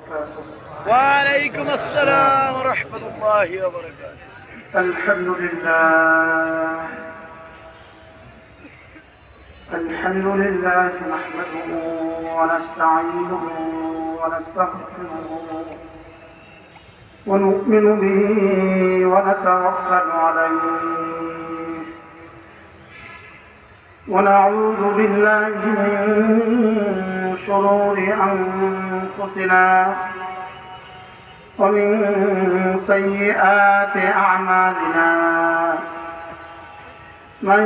وبركاته. وعليكم السلام ورحمة الله وبركاته. الحمد لله نحمده ونستعينه ونستغفره ونؤمن به ونتوكل عليه ونعوذ بالله من شرور أنفسنا ومن سيئات أعمالنا. من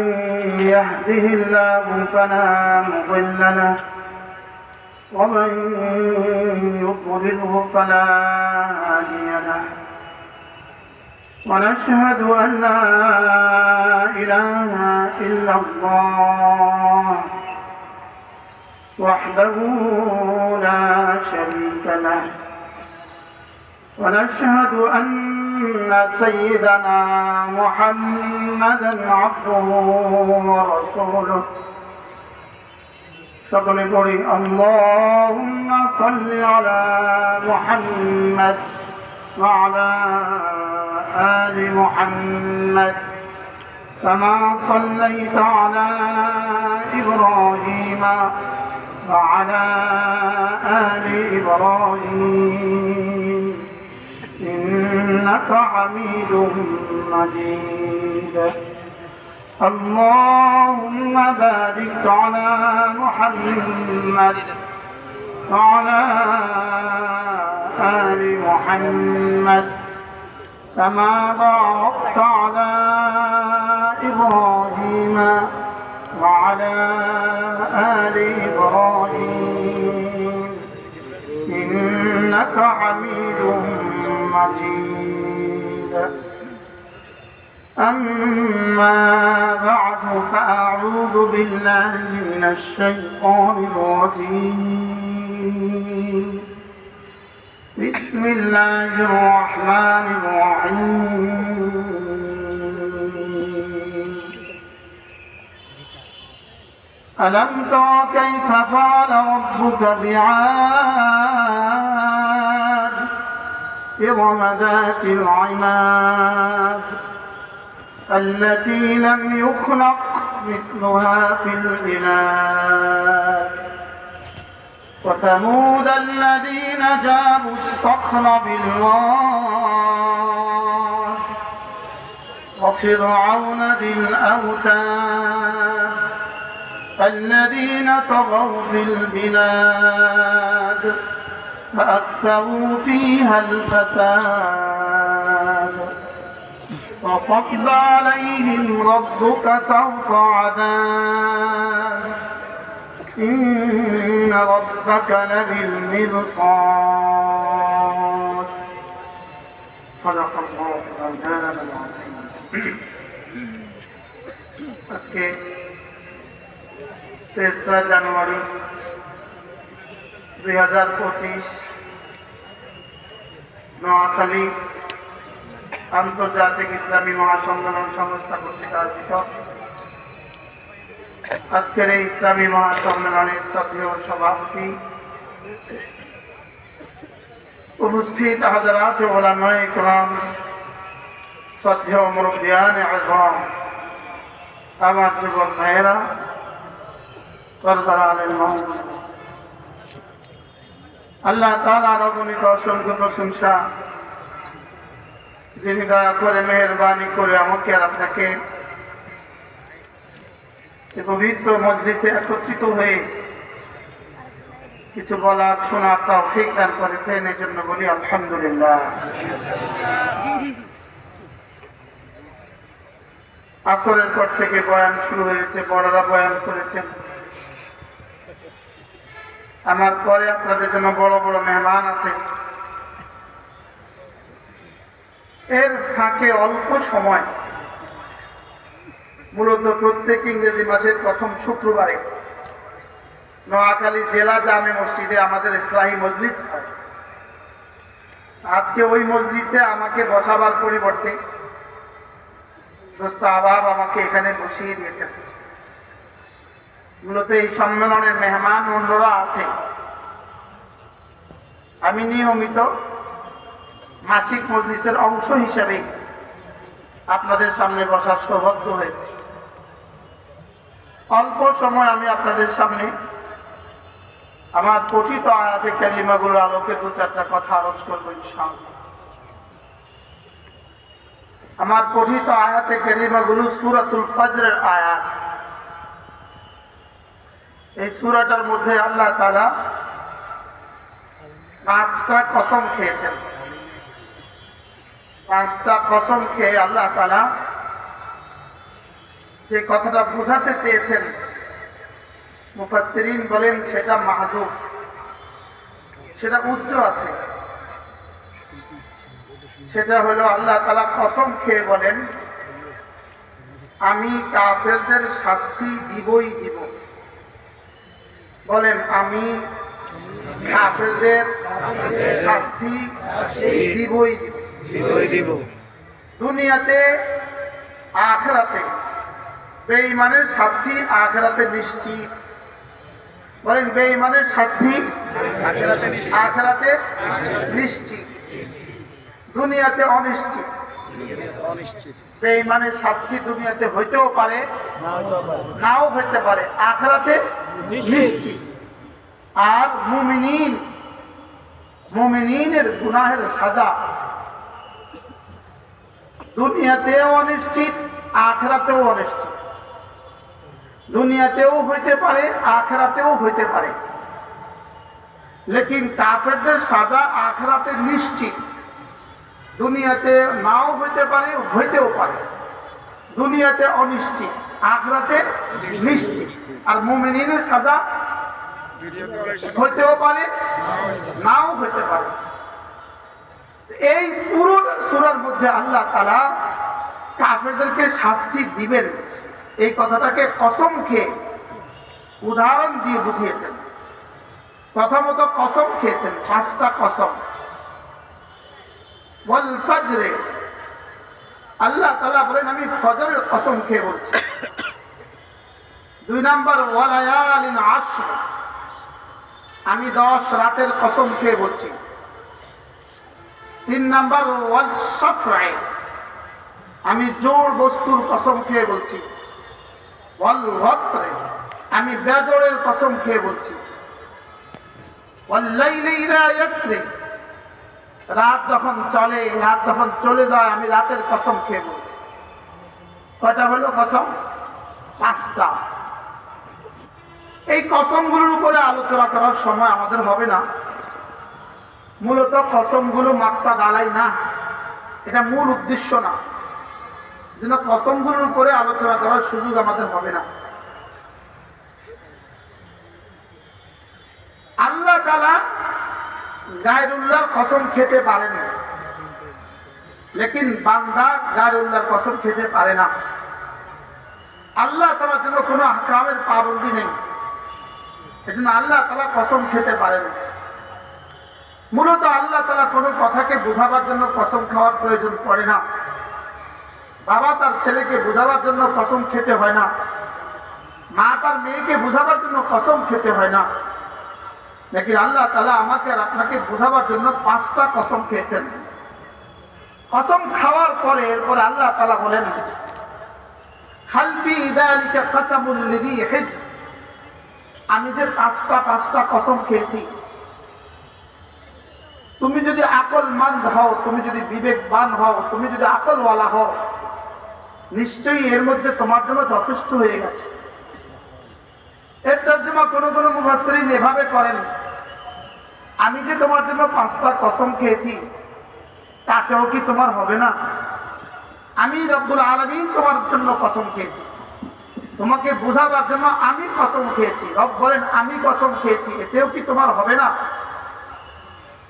يهده الله فلا مضل له ومن يضلله فلا هادي له. ونشهد أن لا إله إلا الله وحده لا شريك له. ونشهد أن سيدنا محمدا عبده ورسوله. সকলে পড়ি اللهم صل على محمد وعلى آل محمد كما صليت على إبراهيم وعلى آل إبراهيم إنك حميد مجيد. اللهم بارك على محمد وعلى آل محمد كما باركت على إبراهيم وعلى آل إبراهيم إنك حميد مجيد. أما بعد فأعوذ بالله من الشيطان الرجيم. بسم الله الرحمن الرحيم. ألم تر كيف فعل ربك بعاد إرم ذات العماد التي لم يخلق مثلها في البلاد. وثمود الذين جابوا الصخر بالواد وفرعون ذي الأوتاد الذين طغوا في البلاد فأكثروا فيها الفساد. فصب عليهم ربك سوط عذاب إن ربك لبالمرصاد. صدق الله مولانا العظيم. আজকে 3 জানুয়ারি 2025 নোয়াখালী আন্তর্জাতিক ইসলামী মহাসম্মেলন সংস্থা কর্তৃক আয়োজিত আজকের এই ইসলামী মহাসম্মেলনের শ্রদ্ধেয় সভাপতি, উপস্থিত হযরত উলামায়ে কেরাম, শ্রদ্ধেয় মুরব্বিয়ান আযম, আমার যুবক ভাইয়েরা, সরদার আলেম মাহমুদ, আল্লাহ তাআলার অগণিত অসংখ্য প্রশংসা, যিনি দয়া করে মেহেরবানি করে আমাকে আর আপনাকে পবিত্র মজলিসে একত্রিত হয়ে কিছু বলার শোনার তৌফিক দান করেছেন, এই জন্য বলি আলহামদুলিল্লাহ। আসরের পর থেকে বয়ান শুরু হয়েছে, বড়রা বয়ান করেছেন। আমার পরে আপনাদের জন্য বড় বড় মেহমান আছে। এর ফাঁকে অল্প সময়, মূলত প্রত্যেক ইংরেজি মাসের প্রথম শুক্রবারে নোয়াখালী জেলা জামে মসজিদে আমাদের ইসলাহী মজলিস হয়। আজকে ওই মসজিদে আমাকে বসাবার পরিবর্তে দোস্ত আবাব আমাকে এখানে বসিয়ে দিয়েছেন। মূলত এই সম্মেলনের মেহমান অন্যরা আছে, আমি নিয়মিত মাসিক মজলিসের অংশ হিসেবে আপনাদের সামনে বসার সৌভাগ্য হয়েছে। অল্প সময় আমি আপনাদের সামনে আমার পঠিত আয়াতে কালিমাগুলোর আলোকে দু চারটা কথা আলোচ করবো ইনশাআল্লাহ। আমার পঠিত আয়াতে কালিমাগুলো সূরাতুল ফজরের আয়াত। এই সূরাটার মধ্যে আল্লাহ তাআলা 5টা কসম খেয়েছেন। 5টা কসম খেয়ে আল্লাহ তাআলা যে কথাটা বোঝাতে চেয়েছেন, মুফাসসিরিন বলেন সেটা মাহযুব, সেটা উচ্চ আছে। সেটা হলো আল্লাহ তাআলা কসম খেয়ে বলেন, আমি কাফেরদের শাস্তি দিবই দিব। বলেন, আমি কাফেরদের শাস্তি দিবই দিব। দুনিয়াতে আখিরাতে বেঈমানের শাস্তি আখিরাতে নিশ্চিত। বলেন, বেঈমানের শাস্তি আখিরাতে নিশ্চিত, দুনিয়াতে অনিশ্চিত। বেঈমানের শাস্তি দুনিয়াতে হইতেও পারে, নাও হইতে পারে, আখিরাতে নিশ্চিত। আর মুমিনের গুনাহের সাজা দুনিয়াতেও অনিশ্চিত, আখিরাতেও অনিশ্চিত। দুনিয়াতেও হইতে পারে, আখিরাতেও হইতে পারে, লেকিন কাফেরদের সাজা আখিরাতে নিশ্চিত। দুনিয়াতে নাও হইতে পারে, হইতেও পারে। দুনিয়াতে অনিশ্চিত, আখিরাতে নিশ্চিত। আর মুমিনের সাজা হইতেও পারে, নাও হইতে পারে। এই পুরো সূরার মধ্যে আল্লাহ তাআলা কাফেরদেরকে শাস্তি দিবেন এই কথাটাকে কসম খেয়ে উদাহরণ দিয়ে বুঝিয়েছেন। প্রথমত কসম খেয়েছেন, 5টা কসম। ওয়াল ফজরে, আল্লাহ তাআলা বলেন আমি ফজরের কসম খেয়ে বলছি। 2 নাম্বার ওয়ালায়ালিন আশর, আমি 10 রাতের কসম খেয়ে বলছি। 3 নাম্বার ওয়াল শাফঈ, আমি জোড় বস্তুর কসম খেয়ে বলছি। ওয়াল ওয়াতর, আমি বেজোড়ের কসম খেয়ে বলছি। ওয়াল লাইলি ইযা ইয়াসরি, রাত যখন চলে, রাত যখন চলে যায়, আমি রাতের কসম খেয়ে বলছি। কয়টা হলো কসম? 5টা। এই কসমগুলোর উপরে আলোচনা করার সময় আমাদের হবে না। মূলত কসমগুলো মাকসাদ আলাই না, এটা মূল উদ্দেশ্য না। যেন কসমগুলোর উপরে আলোচনা করার সুযোগ আমাদের হবে না। আল্লাহ তাআলা গায়রুল্লাহর কসম খেতে পারেন, লেকিন বান্দা গায়রুল্লাহর কসম খেতে পারে না। আল্লাহ তাআলার জন্য কোনো আহকামের পাবন্দি নেই, এজন্য আল্লাহ তাআলা কসম খেতে পারেন। মূলত আল্লাহ তাআলা কোনো কথাকে বোঝাবার জন্য কসম খাওয়ার প্রয়োজন পড়ে না। বাবা তার ছেলেকে বোঝাবার জন্য কসম খেতে হয় না, মা তার মেয়েকে বোঝাবার জন্য কসম খেতে হয় না। লেকিন আল্লাহ তাআলা আমাকে আর আপনাকে বোঝাবার জন্য 5টা কসম খেয়েছেন। কসম খাওয়ার পরে এরপরে আল্লাহ তাআলা বলেন, হাল ফি যালিকা কাসামুল লিযি হিজর, আমি যে 5টা কসম খেয়েছি, তুমি যদি আকলমন্দ হও, তুমি যদি বিবেকবান হও, তুমি যদি আকলওয়ালা হও, নিশ্চয়ই এর মধ্যে তোমার জন্য যথেষ্ট হয়ে গেছে। এর তর্জমা কোনো মুফাসসিরিন এভাবে করেন, আমি যে তোমার জন্য 5টা কসম খেয়েছি, তাতেও কি তোমার হবে না? আমি রব্বুল আলামিন তোমার জন্য কসম খেয়েছি, তোমাকে বোঝাবার জন্য আমি কসম খেয়েছি। রব বলেন আমি কসম খেয়েছি, এতেও কি তোমার হবে না?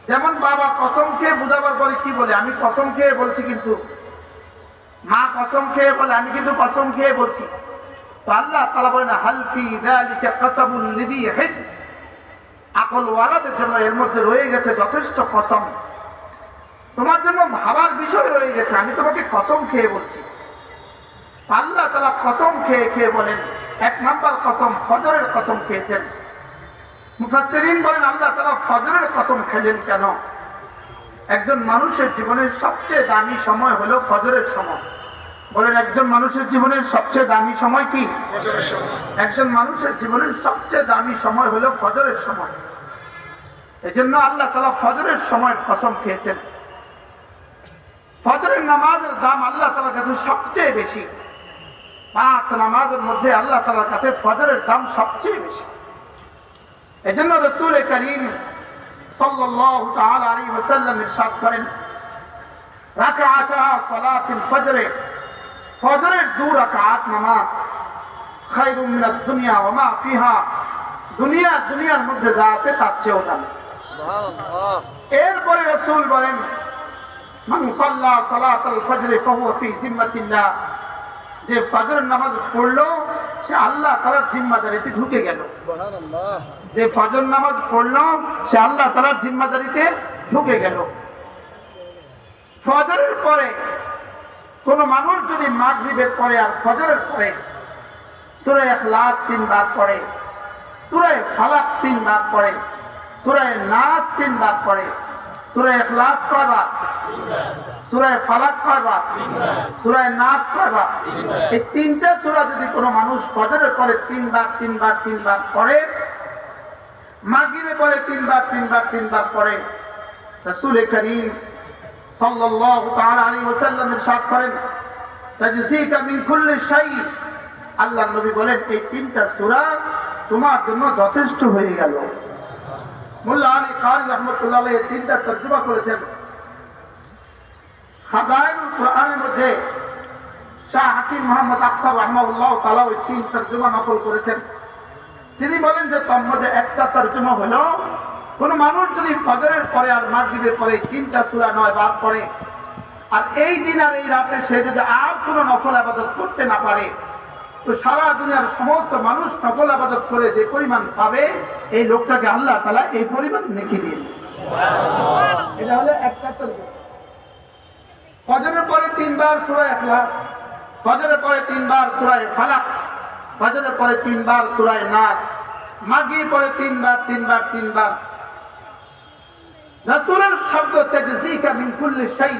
যেমন বাবা কসম খেয়ে বোঝাবার পরে কি বলে, আমি কসম খেয়ে বলছি, কিন্তু মা কসম খেয়ে বলে আমি কিন্তু কসম খেয়ে বলছি। তো আল্লাহ তাআলা বলেন হাল ফি যালিকা কাসামুল লিযি হিজর, আকলওয়ালাদের জন্য এর মধ্যে রয়ে গেছে যথেষ্ট কসম, তোমার জন্য ভাবার বিষয় রয়ে গেছে, আমি তোমাকে কসম খেয়ে বলছি। আল্লাহ তাআলা কসম খেয়ে খেয়ে বলেন, 1 নাম্বার কসম ফজরের কসম খেয়েছেন। মুফাসসিরিন বলেন আল্লাহ তাআলা ফজরের কসম খেলেন কেন? একজন মানুষের জীবনের সবচেয়ে দামি সময় হলো ফজরের সময়। বলেন, একজন মানুষের জীবনের সবচেয়ে দামি সময় কি? একজন মানুষের জীবনের সবচেয়ে দামি সময় হলো ফজরের সময়। এজন্য আল্লাহ তাআলা ফজরের সময় কসম খেয়েছেন। ফজরের নামাজের দাম আল্লাহ তাআলার কাছে সবচেয়ে বেশি। 5 নামাজের মধ্যে আল্লাহ তাআলার কাছে ফজরের দাম সবচেয়ে বেশি। এজন্য রাসূল করিম সাল্লাল্লাহু তাআলা আলাইহি ওয়াসাল্লাম ইরশাদ করেন, রাকাআতা সালাতুল ফজর, ফজরের 2 রাকাত নামাজ খায়রুম মিনাদ দুনিয়া ওয়া মা ফিহা, দুনিয়ার মধ্যে যা আছে তার চেয়েও দামি। সুবহানাল্লাহ। এরপরে রাসূল বলেন, মান সাল্লা সালাতুল ফজর ফাহুয়া ফি জিম্মাতিল্লাহ, যে ফজরের নামাজ পড়লো সে আল্লাহ তাআলার জিম্মাদারিতে ঢুকে গেল। সুবহানাল্লাহ। যে ফজর নামাজ পড়লো সে আল্লাহ তাআলার জিম্মাদারিতে ঢুকে গেল। ফজরের পরে কোন মানুষ যদি মাগরিবের পরে আর ফজরের পরে সূরা ইখলাস 3 বার পড়ে, সূরা ফালাক 3 বার পড়ে, সূরা নাস 3 বার পড়ে, সূরা ইখলাস কয়বার? সূরা ফালাক কয়বার? সূরা নাস কয়বার? এই 3টা সূরা যদি কোনো মানুষ ফজরের পরে 3 বার পড়ে, মাগরিবের পরে 3 বার পড়ে, রাসূল করিম সাল্লাল্লাহু তাআলা আলাইহি ওয়াসাল্লাম ইরশাদ করেন, তাজসিকা মিন কুল্লি শাই, আল্লাহর নবী বলেন এই 3টা সূরা তোমার জন্য যথেষ্ট হয়ে গেল। মোল্লা আলী কারি রাহমাতুল্লাহ আলাইহি এই 3টা তরজমা করেছেন। খাজাইনুল কুরআনের মধ্যে শাহ হাকিম মুহাম্মদ আখতার রাহমাহুল্লাহ তাআলা এই 3 তরজমা নকল করেছেন। তিনি বলেন যে তার মধ্যে একটা তরজমা হলো, কোন মানুষ যদি ফজরের পরে আর মাগরিবের পরে 3টা সূরা 9 বার পড়ে, আর এই দিন আর এই রাতে সে যদি আর কোনো নফল ইবাদত করতে না পারে, তো সারা দুনিয়ার সমস্ত মানুষ নফল ইবাদত করে যে পরিমাণ পাবে, এই লোকটাকে আল্লাহ তাআলা এই পরিমাণ নেকি দিবেন। সুবহানাল্লাহ। এটা হলো একটা তরজমা। ফজরের পরে 3 বার সূরা ইখলাস, ফজরের পরে 3 বার সূরা ফালাক, ফজরের পরে 3 বার সূরা নাস, মাগরিবের পরে 3 বার। রাসূলের শব্দ তাজসিকা মিন কুল্লি শাই,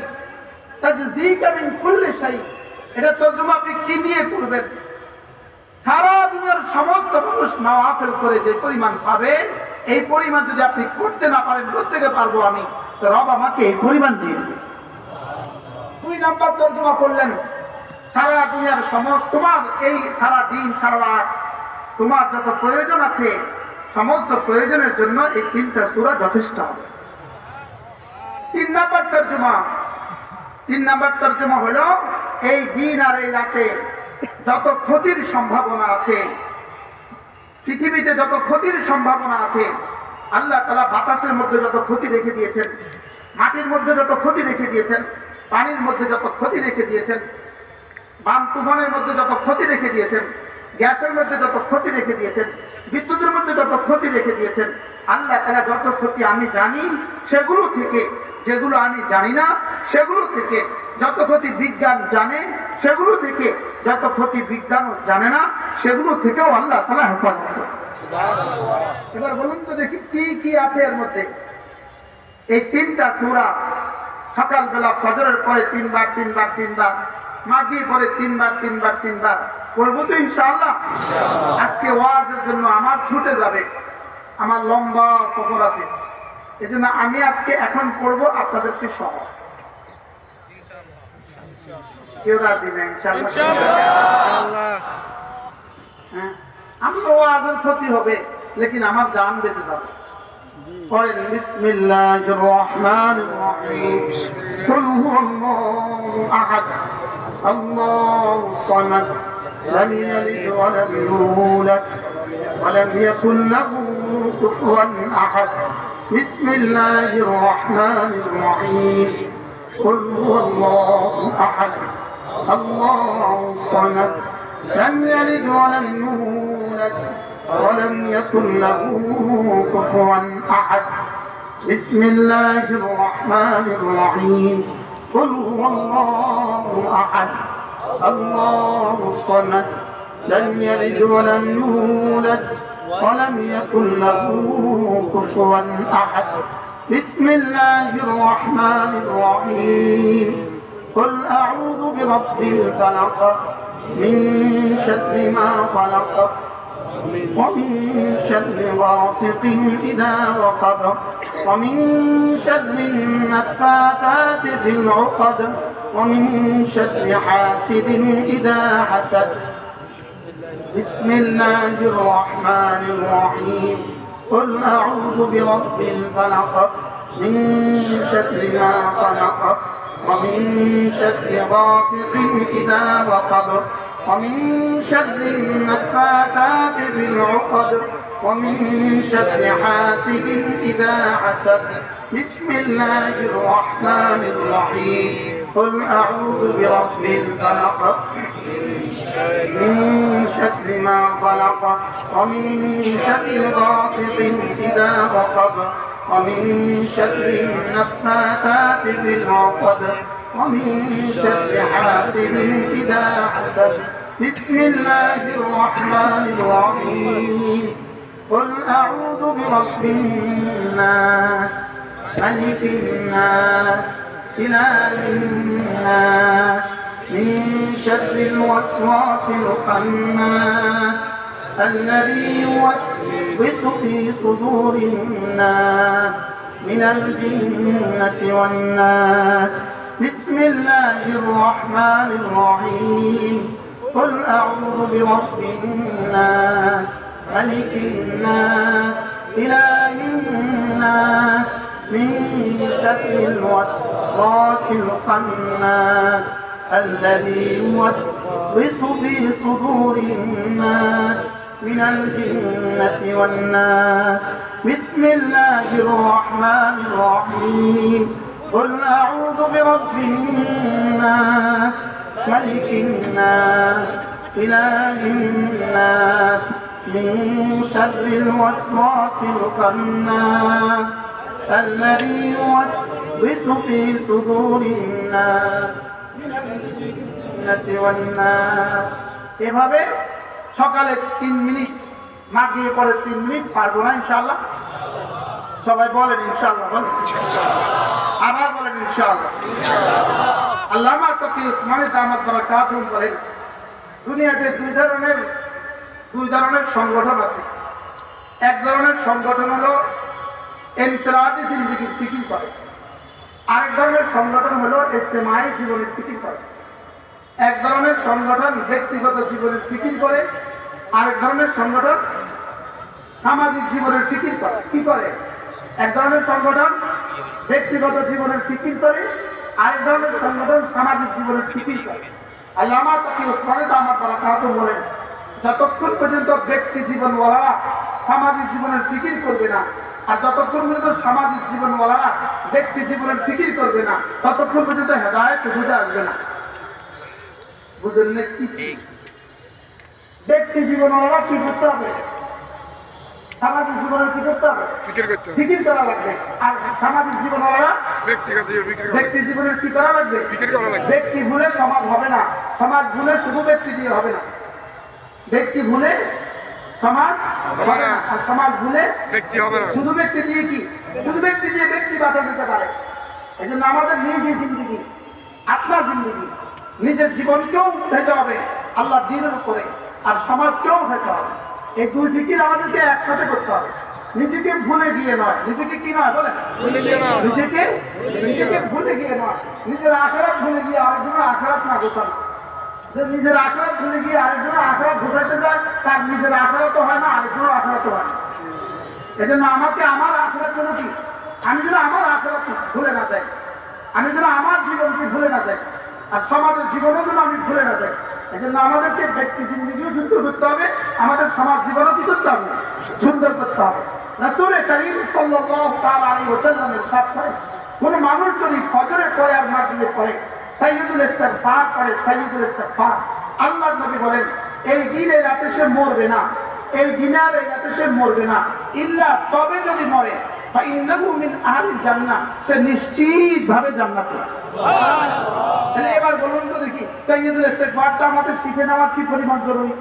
তাজসিকা মিন কুল্লি শাই, এটা তরজমা আপনি কি দিয়ে করবেন? সারা দুনিয়ার সমস্ত মানুষ নওয়াফিল করে যে পরিমাণ পাবে, এই পরিমাণ যদি আপনি করতে না পারেন, প্রত্যেকে পারবো আমি, তো রব আমাকে এই পরিমাণ দিয়ে দিবে। 2 নাম্বার তরজমা করলেন, সারা দুনিয়ার সমস্ত তোমার এই সারা দিন সারা রাত তোমার যত প্রয়োজন আছে, সমস্ত প্রয়োজনের জন্য এই 3টা সূরা যথেষ্ট হবে। 3 নাম্বার তরজমা হলো, এই দিন আর এই রাতে যত ক্ষতির সম্ভাবনা আছে, পৃথিবীতে যত ক্ষতির সম্ভাবনা আছে, আল্লাহ তাআলা বাতাসের মধ্যে যত ক্ষতি রেখে দিয়েছেন, মাটির মধ্যে যত ক্ষতি রেখে দিয়েছেন, পানির মধ্যে যত ক্ষতি রেখে দিয়েছেন, বান তুফানের মধ্যে যত ক্ষতি রেখে দিয়েছেন, গ্যাসের মধ্যে যত ক্ষতি রেখে দিয়েছেন, বিদ্যুতের মধ্যে যত ক্ষতি রেখে দিয়েছেন, আল্লাহ তাআলা যত ক্ষতি আমি জানি সেগুলো থেকে, যেগুলো আমি জানি না সেগুলো থেকে, যত ক্ষতি বিজ্ঞান জানে সেগুলো থেকে, যত ক্ষতি বিজ্ঞানও জানে না সেগুলো থেকেও আল্লাহ তাআলা হেফাজত করে। সুবহানাল্লাহ। এবার বলুন তো দেখি কি কি আছে এর মধ্যে। এই 3টা সূরা সকালবেলা ফজরের পরে 3 বার, মাগরিবের পরে 3 বার পড়বো তো ইনশাআল্লাহ। আজকে ওয়াজের জন্য আমার ছুটে যাবে, আমার লম্বা সফর আছে, এজন্য আমি আজকে এখন পড়বো আপনাদেরকে সহ। কেউ রাজি না ইনশাআল্লাহ। হ্যাঁ, আমার ওয়াজের ক্ষতি হবে, লেকিন আমার জান বেঁচে যাবে। পড়েন বিসমিল্লাহির রহমানির রহিম, কুল হুয়াল্লাহু আহাদ, আল্লাহুস সামাদ, লাম ইয়ালিদ ওয়া লাম ইউলাদ ওয়া লাম ইয়াকুল লাহু কুফুয়ান আহাদ। বিসমিল্লাহির রহমানির রহিম, কুল হুয়াল্লাহু আহাদ, আল্লাহুস সামাদ, লাম ইয়ালিদ ওয়া লাম ইউলাদ ولم يكن له كفوا أحد. بسم الله الرحمن الرحيم، قل هو الله أحد، الله الصمد، لم يلد ولم يولد ولم يكن له كفوا أحد بسم الله الرحمن الرحيم قل أعوذ برب الفلق من شر ما خلق ومن شر غاسق إذا وقب ومن شر النفاثات في العقد ومن شر حاسد إذا حسد بسم الله الرحمن الرحيم قل أعوذ برب الفلق من شر ما خلق ومن شر غاسق إذا وقب ومن شر النفاثات في العقد ومن شر حاسد إذا حسد بسم الله الرحمن الرحيم قل أعوذ برب الفلق من شر ما خلق ومن شر غاسق إذا وقب ومن شر النفاثات في العقد ومن شر حاسد إذا حسد بسم الله الرحمن الرحيم قل أعوذ برب الناس ملك الناس إله الناس من شر الوسواس الخناس الذي يوسوس في صدور الناس من الجنة والناس بسم الله الرحمن الرحيم قل أعوذ برب الناس ملك الناس إله الناس من شر الوسواس الخناس الذي يوسوس في صدور الناس من الجنة والناس بسم الله الرحمن الرحيم قل أعوذ برب الناس ملك الناس إله الناس من شر الوسواس الخناس الذي يوسوس في صدور الناس من الجنة والناس এভাবে সকালে 3 মিনিট মাগরিবের পরে 3 মিনিট পারবো না ইনশাআল্লাহ সবাই বলেন ইনশাআল্লাহ বলেন আবার বলেন ইনশাআল্লাহ আল্লামা তকি উসমানী দামাত বারাকাতুহু বলেন দুনিয়াতে দুই ধরনের সংগঠন আছে এক ধরনের সংগঠন হলো ইনফিরাদি জিন্দেগির ফিকির করে আরেক ধরনের সংগঠন হলো ইজতিমাই জীবনের ফিকির করে এক ধরনের সংগঠন ব্যক্তিগত জীবনের ফিকির করে আরেক ধরনের সংগঠন সামাজিক জীবনের ফিকির করে কি করে এক ধরনের সংগঠন ব্যক্তিগত জীবনের ফিকির করে আরেক ধরনের সংগঠন সামাজিক জীবনের ফিকির করে আল্লামা তকি উসমানী দামাত বারাকাতুহু বলেন যতক্ষণ পর্যন্ত ব্যক্তি জীবনওয়ালারা সামাজিক জীবনের ফিকির করবে না আর যতক্ষণ পর্যন্ত সামাজিক জীবনওয়ালারা ব্যক্তি জীবনের ফিকির করবে না ততক্ষণ পর্যন্ত হেদায়েত বুঝে আসবে না বুঝলেন না কি ব্যক্তি জীবনওয়ালারা কি করতে হবে সামাজিক জীবনের কি করতে হবে ফিকির করা লাগবে আর সামাজিক জীবনওয়ালারা ব্যক্তি জীবনের কি করা লাগবে ব্যক্তি ভুলে সমাজ হবে না সমাজ ভুলে শুধু ব্যক্তি দিয়ে হবে না ব্যক্তি ভুলে সমাজ হবে না আর সমাজ ভুলে ব্যক্তি হবে না শুধু ব্যক্তি দিয়ে কি শুধু ব্যক্তি দিয়ে ব্যক্তি বাঁচা যেতে পারে এই জন্য আমাদের নিজের জিন্দগি আপনার জিন্দগি নিজের জীবনকেও উঠাইতে হবে আল্লাহ দ্বীনের উপরে আর সমাজকেও উঠাইতে হবে এই দুই ফিকির আমাদেরকে একসাথে করতে হবে নিজেকে ভুলে গিয়ে নয় নিজেকে কি নয় বলেন নিজেকে ভুলে গিয়ে নয় নিজের আখেরাত ভুলে গিয়ে আরেকজনের আখেরাত না গোছানো যে নিজের আখেরাত ভুলে গিয়ে আরেকজনের আখেরাত ঘোষাতে যায় তার নিজের আখেরাতও হয় না আরেকজনের আখেরাতও হয় না এই জন্য আমাকে আমার আখেরাত জন্য কি আমি যেন আমার আখেরাত ভুলে না যাই আমি যেন আমার জীবনকে ভুলে না যাই আর সমাজের জীবনও যেন আমি ভুলে না যাই এই জন্য আমাদেরকে ব্যক্তি জিন্দগিও সুন্দর করতে হবে আমাদের সমাজ জীবনও কি করতে হবে সুন্দর করতে হবে রাসূল কারীম সাল্লাল্লাহু তাআলা আলাইহি ওয়াসাল্লামের সাথে কোন মানুষ যদি ফজরের পরে আর মাগরিবের পরে সাইয়্যিদুল ইস্তিগফার করে সাইয়্যিদুল ইস্তিগফার আল্লাহর নবী বলেন এই দিনে রাতে সে মরবে না এই দিনে আর এই রাতে সে মরবে না ইল্লা তবে যদি মরে ফাইন্নাহু মিন আহলিল জান্নাহ সে নিশ্চিতভাবে জান্নাতে সুবহানাল্লাহ। এবার বলুন তো দেখি সাইয়্যিদুল ইস্তিগফারটা আমাদের শিখে নেওয়া কি পরিমাণ জরুরি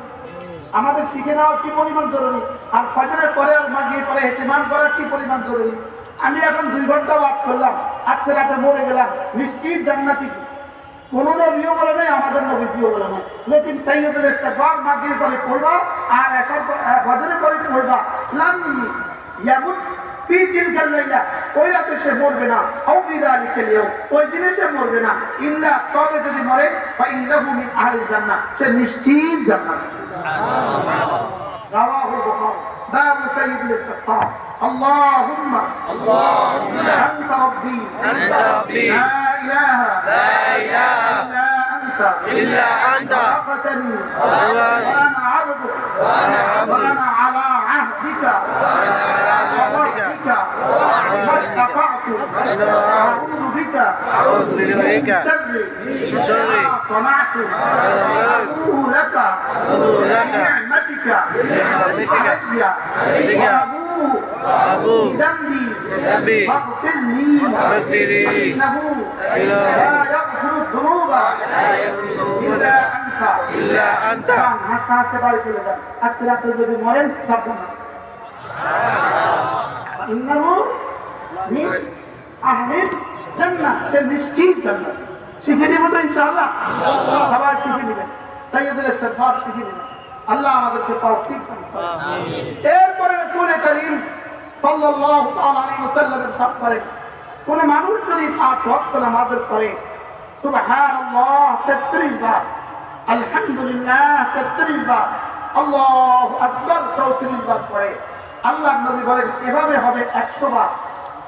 আমাদের শিখে নেওয়া কি পরিমাণ জরুরি, আর ফজরের পরে আর মাগরিবের পরে ইহতিমাম করা কি পরিমাণ জরুরি। আমি এখন 2 ঘন্টা ওয়াজ করলাম, আজকে রাতে মরে গেলাম, নিশ্চিত জান্নাতি। কোন নবীও বলে নাই, আমাদের নবীও বলে নাই, লেকিন সাইয়্যিদুল ইস্তিগফার মাগরিবের পরে পড়বা আর ফজরের পরে পড়বা। লাম ইয়ামুত ফি তিলকাল লাইলা, ওই রাতে সে মরবে না, আও ফি যালিকাল ইয়াউম, ওই দিনে সে মরবে না, ইল্লা তবে যদি মরে ফা ইন্নাহু মিন আহলিল জান্নাহ, সে নিশ্চিত জান্নাতি। রাওয়াহুল বুখারী। باب سيد الاستغفار. اللهم أنت ربي لا إله إلا أنت خلقتني وأنا عبدك وأنا على عهدك ووعدك ما استطعت أعوذ بك من شر ما صنعت أبوء لك بنعمتك علي وأبوء بذنبي فاغفر لي فإنه لا يغفر الذنوب إلا أنت. হাসতে হাসতে বাড়ি চলে যান, আজকে রাতে যদি মরেন সাবধান। ইন্নাহু মিন আহলিল জান্নাহ, সে নিশ্চিত জান্নাত। শিখে নেব তো ইনশাআল্লাহ, সবাই শিখে নেবেন, সাইয়্যিদুল ইস্তিগফার শিখে নেবেন। আল্লাহ আমাদেরকে তৌফিক দান করুন। এরপরে রাসূল করিম সাল্লাল্লাহু আলাইহি ওয়াসাল্লামের সাথে করে কোন মানুষ যদি 5 ওয়াক্ত নামাজ পড়ে, সুবহানাল্লাহ 33 বার, আলহামদুলিল্লাহ 33 বার, আল্লাহু আকবার 34 বার পড়ে, আল্লাহর নবী বলেন এভাবে হবে 100 বার,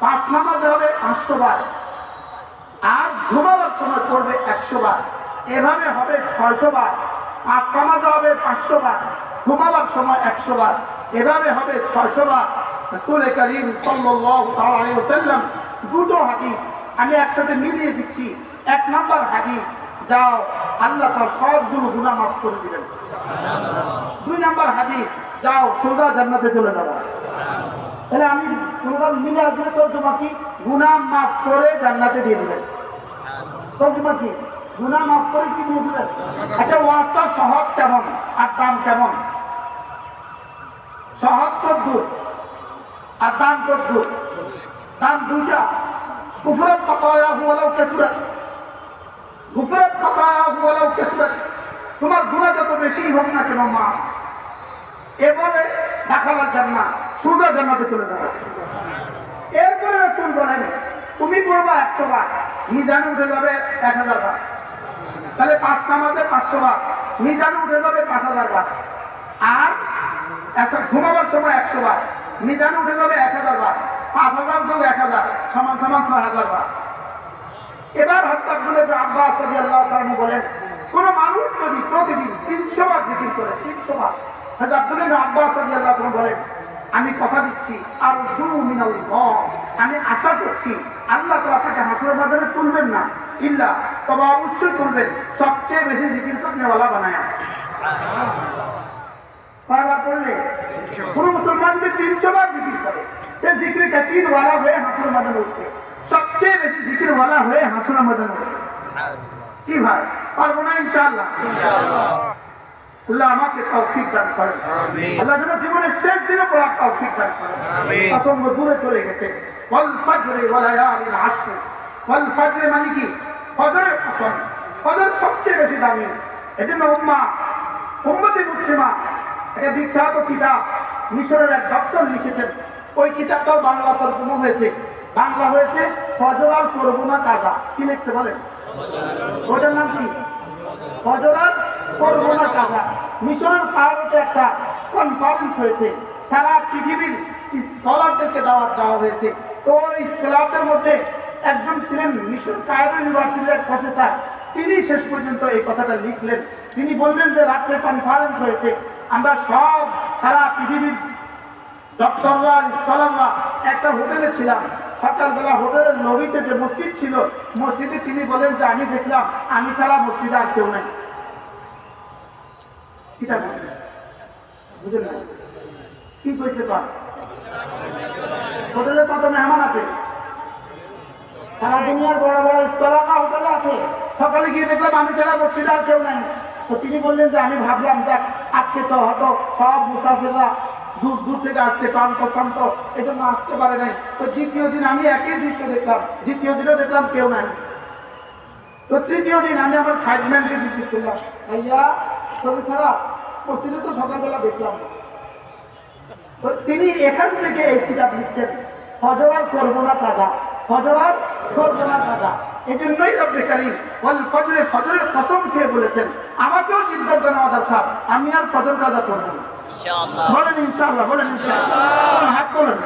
5 নামাজে হবে 500 বার, আর ঘুমাবার সময় পড়বে 100 বার, এভাবে হবে 600 বার, 5 নামাজে হবে 500 বার, ঘুমাবার সময় 100 বার, এভাবে হবে 600 বার। রাসূল করিম সাল্লাল্লাহু আলাইহি ওয়াসাল্লাম দুটো হাদিস আমি একসাথে মিলিয়ে দিচ্ছি। 1 নাম্বার হাদিস, যাও আল্লাহ তার সবগুলো গুনাহ মাফ করে দিবেন। 2 নাম্বার হাদিস, যাও সোজা জান্নাতে চলে যাবে। তাহলে আমি কোনটা মিলিয়ে দিলে তর্জমা কি? গুনাহ মাফ করে জান্নাতে দিয়ে দিবেন। তর্জমা কি? গুনাহ মাফ করে কি দিয়ে দিবেন? আচ্ছা, ওয়াজটা সহজ কেমন আর দাম কেমন? সহজ কদ্দুর আর দাম কদ্দুর? দাম দুইটা। কুফরাত খাতায়াহু ওয়ালাউ কাসুরাত, কুফরাত খাতায়াহু ওয়ালাউ কাসুরাত, তোমার গুনাহ যত বেশি হোক না কেন মা, এবারে দাখালাল জান্নাহ, সোজা জান্নাতে চলে যাবে। এরপরে রাসূল বলেন তুমি পড়বা 100 বার, মিজানে উঠে যাবে 1000 বার। তাহলে 5 নামাজে 500 বার, মিজানে উঠে যাবে 5000 বার। আর ঘুমাবার সময় 100 বার, মিজানে উঠে যাবে 1000 বার, 5000 যোগ 1000 সমান সমান 6000 বার। এবার হযরত আব্দুল্লাহ ইবনে আব্বাস রাদিয়াল্লাহু তাআলা বলেন কোন মানুষ যদি প্রতিদিন 300 বার জিকির করে, 300 বার, হযরত আব্দুল্লাহ ইবনে আব্বাস রাদিয়াল্লাহু তাআলা বলেন আমি কথা দিচ্ছি আর মিনাল্লাহ, আমি আশা করছি আল্লাহ তাআলা তাকে হাসরের ময়দানে তুলবেন না, ইল্লা তবে অবশ্যই তুলবেন সবচেয়ে বেশি জিকির করনেওয়ালা বানায়া। কয়বার পড়লে? কোন মুসলমান যদি 300 বার জিকির করে, সে জিকির কাসীর ওয়ালা হয়ে হাসরের ময়দানে উঠবে, সবচেয়ে বেশি জিকির ওয়ালা হয়ে হাসরের ময়দানে উঠবে। কি ভাই, পারবো না ইনশাআল্লাহ? ইনশাআল্লাহ। আল্লাহ আমাকে তৌফিক দান করেন, আল্লাহ যেন জীবনের শেষ দিনে পড়ার তৌফিক দান করেন। অসংখ্য দূরে চলে গেছে। ওয়াল ফাজরি ওয়া লায়ালিল আশর, ওয়াল ফাজরি মানে কি? ফজরের কসম। ফজর সবচেয়ে বেশি দামি। এজন্য উম্মতে মুসলিমা একটা বিখ্যাত কিতাব মিশরের এক ডক্টর লিখেছেন, ওই কিতাবটাও বাংলা তর্জমা হয়েছে। বাংলা হয়েছে ফজর আর করব না কাজা। কি লিখতে বলেন? ওটার নাম কি? ফজর আর করব না কাজা। মিশরের কায়রোতে একটা কনফারেন্স হয়েছে, সারা পৃথিবীর স্কলারদেরকে দাওয়াত দেওয়া হয়েছে। তো ওই স্কলারদের মধ্যে একজন ছিলেন মিশর কায়রো ইউনিভার্সিটির এক প্রফেসর। তিনি শেষ পর্যন্ত এই কথাটা লিখলেন। তিনি বললেন যে রাত্রে কনফারেন্স হয়েছে, আমরা সব সারা পৃথিবীর ডক্টররা স্কলাররা একটা হোটেলে ছিলাম। সকালবেলা হোটেলের লবিতে যে মসজিদ ছিল, মসজিদে তিনি বলেন যে আমি দেখলাম আমি ছাড়া মসজিদে আর কেউ নাই। বুঝলেন না কি কইছে? হোটেলে কত মেহমান আছে, সারা দুনিয়ার বড় বড় স্কলাররা হোটেলে আছে। সকালে গিয়ে দেখলাম আমি ছাড়া মসজিদে আর কেউ নাই। তো তিনি বললেন যে আমি ভাবলাম যাক আজকে আজকে তো হয়তো সব মুসাফিররা দূর দূর থেকে আসছে, ক্লান্ত ক্লান্ত, এই জন্য আসতে পারে নাই। তো দ্বিতীয় দিন আমি একই দৃশ্য দেখলাম, দ্বিতীয় দিনও দেখলাম কেউ নাই। তো তৃতীয় দিন আমি আমার সাইডম্যানকে জিজ্ঞেস করলাম, ভাইয়া শরীর খারাপ? মসজিদে তো সকালবেলা দেখলাম না। তো তিনি এখান থেকে এই কিতাব লিখতেন, ফজর আর করবো না কাজা, ফজর আর করবো না কাজা। এই জন্যই রব্বে কারীম ফজরের কসম খেয়ে বলেছেন আমাকেও সিদ্ধান্ত নেওয়া দরকার, আমি আর ফজর কাজা করবো না। বলেন ইনশাআল্লাহ, বলেন ইনশাআল্লাহ, হাত তোলেন,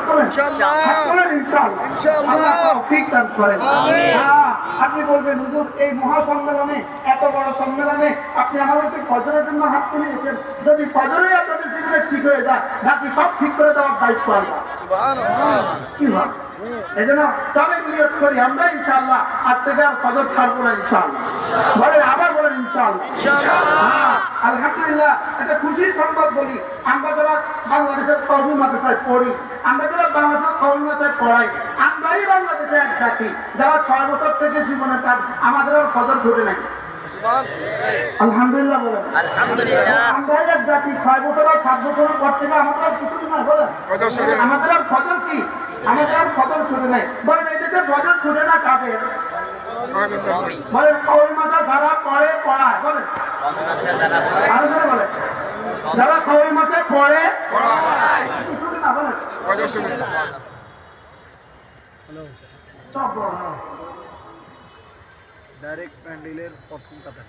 হাত তোলেন ইনশাআল্লাহ, আল্লাহ তৌফিক দান করেন। হ্যাঁ, আপনি বলবেন হুজুর এই মহা সম্মেলনে, এত বড় সম্মেলনে আপনি আমাদেরকে ফজরের জন্য হাত তুলে দিয়েছেন, যদি ফজরেই আপনাদের জীবনে ঠিক হয়ে যায় বাকি সব ঠিক করে দেওয়ার দায়িত্ব আল্লাহ। কি হয় এই জন্য চলে নিয়ত করি আমরা ইনশাআল্লাহ আজ থেকে আর ফজর ছাড়বো না ইনশাআল্লাহ। বলেন আবার বলেন ইনশাআল্লাহ। আলহামদুলিল্লাহ, একটা খুশির সংবাদ বলি, আমরা যারা বাংলাদেশের কওমি মাদ্রাসায় পড়ি, আমরা যারা বাংলাদেশের কওমি মাদ্রাসায় পড়াই, আমরাই বাংলাদেশে এক জাতি যারা 6 বছর থেকে জীবনের কাজ আমাদের আর ফজর ছুটে নাই। আলহামদুলিল্লাহ বলেন আলহামদুলিল্লাহ, আমরাই এক জাতি 6 বছর আর 7 বছরের পর থেকে আমাদের আর কিছু না, বলেন আমাদের আর ফজর কি, আমাদের আর ফজর ছুটে নাই। বলেন এই দেশে ফজর ছুটে না কাদের? বলেন কওমি মাদ্রাসা যারা পড়ে পড়ায়, বলেন আরো জোরে বলেন, যারা কওমি মাদ্রাসায় পড়ে পড়ায় ছুটে না, বলেন সব বড় ডাইরেক্ট প্যান্ডেলের প্রথম কথা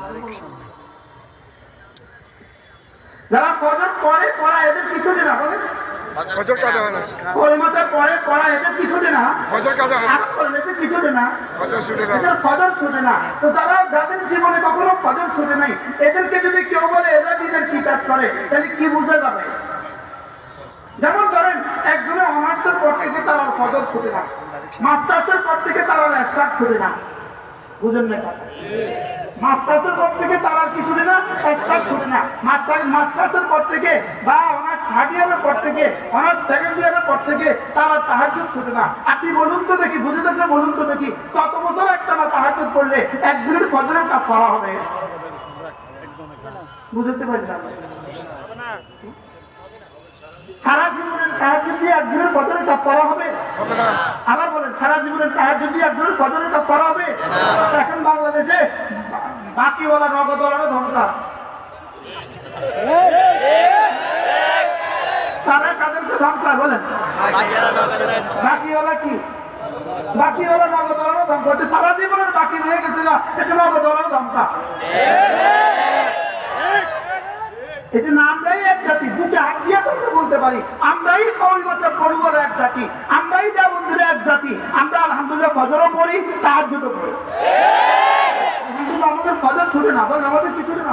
ডাইরেক্ট সামনে যারা ফজর পড়ে পড়ায় এদের কিছু না, বলেন ফজর কাজা হয় না, কওমি মাদ্রাসায় পড়ে পড়ায় এদের কিছু না, ফজর কাজা হয় না, এদের কিছু না, ফজর ছুটে না, এদের ফজর ছুটে না। তো তারা যাদের জীবনে কখনো ফজর ছুটে নাই, এদেরকে যদি কেউ বলে এরা দিনের কি কাজ করে, তাহলে কি বুঝে যাবে? যেমন ধরেন একজনের অনার্সের পর থেকে তার আর ফজর ছুটে না, মাস্টার্সের পর থেকে তার আর এক্সট্রা ছুটে না, বুঝেন না? মাস্টার্সের পর থেকে তার আর কিছু না, এক্সট্রা ছুটে না। মাস্টার্সের পর থেকে বা অনার্স থার্ড ইয়ারের পর থেকে, অনার্স সেকেন্ড ইয়ারের পর থেকে তার আর তাহাজ্জুদ ছুটে না। আপনি বলুন তো দেখি, বুঝে থাকলে বলুন তো দেখি, কত বছর একটা না তাহাজ্জুদ পড়লে একদিনের ফজরের কাজ করা হবে? বুঝতে পারি না, সারা জীবনের তাহাজ্জুদ দিয়ে একদিনের ফজরের কাজ করা হবে? আবার বলেন সারা জীবনের তাহাজ্জুদ দিয়ে একদিনের ফজরের কাজ করা হবে? এখন বাংলাদেশে বাকিওয়ালা নগদওয়ালারও ধমকা, তারা তাদেরকে ধমকা, বলেন বাকিওয়ালা কি, বাকিওয়ালা নগদওয়ালারও ধমকা, সারা জীবনের বাকি রয়ে গেছে না, এটা নগদওয়ালারও ধমকা। এই জন্য আমরাই এক জাতি, বুকে হাত দিয়ে তোমরা বলতে পারি আমরাই কওমি মাদ্রাসা পড়ুয়ার এক জাতি, আমরাই যা বন্ধুরা এক জাতি, আমরা আলহামদুলিল্লাহ ফজরও পড়ি, তাহাজ্জুদও পড়ি। কিন্তু আমাদের ফজর ছুটে না, বলেন আমাদের কি ছুটে না?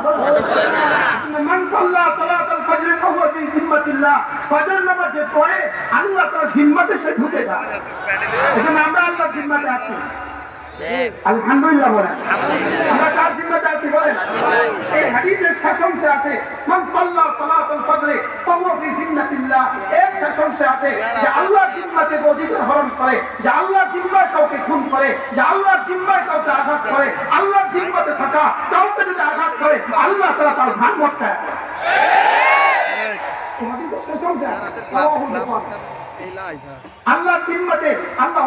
মান সাল্লা সালাতাল ফজর ফাহুয়া ফি জিম্মাতিল্লাহ, ফজর নামাজ যে পড়ে আল্লাহ তার জিম্মাতে সে ঢুকে যায়। এজন্য আমরা আল্লাহর জিম্মাতে আছি। আলহামদুলিল্লাহ বলেন আমরা কার জিম্মাতে আছি? বলেন এই হাদিসের শাসন সে আছে, মান সাল্লা সালাতাল ফজর ফাহুয়া ফি জিম্মাতিল্লাহ, এক শাসন সে আছে যে আল্লাহ জিম্মাতে অধিকার হরণ করে, যে আল্লাহ জিম্মায় কাউকে খুন করে, যে আল্লাহ জিম্মায় কাউকে আঘাত করে, আল্লাহ জিম্মাতে থাকা কাউকে যদি আঘাত করে আল্লাহ তাআলা তার ভাগ করতে হয়। হাদিসের শাসন সে আল্লাহ জিম্মাতে, আল্লাহ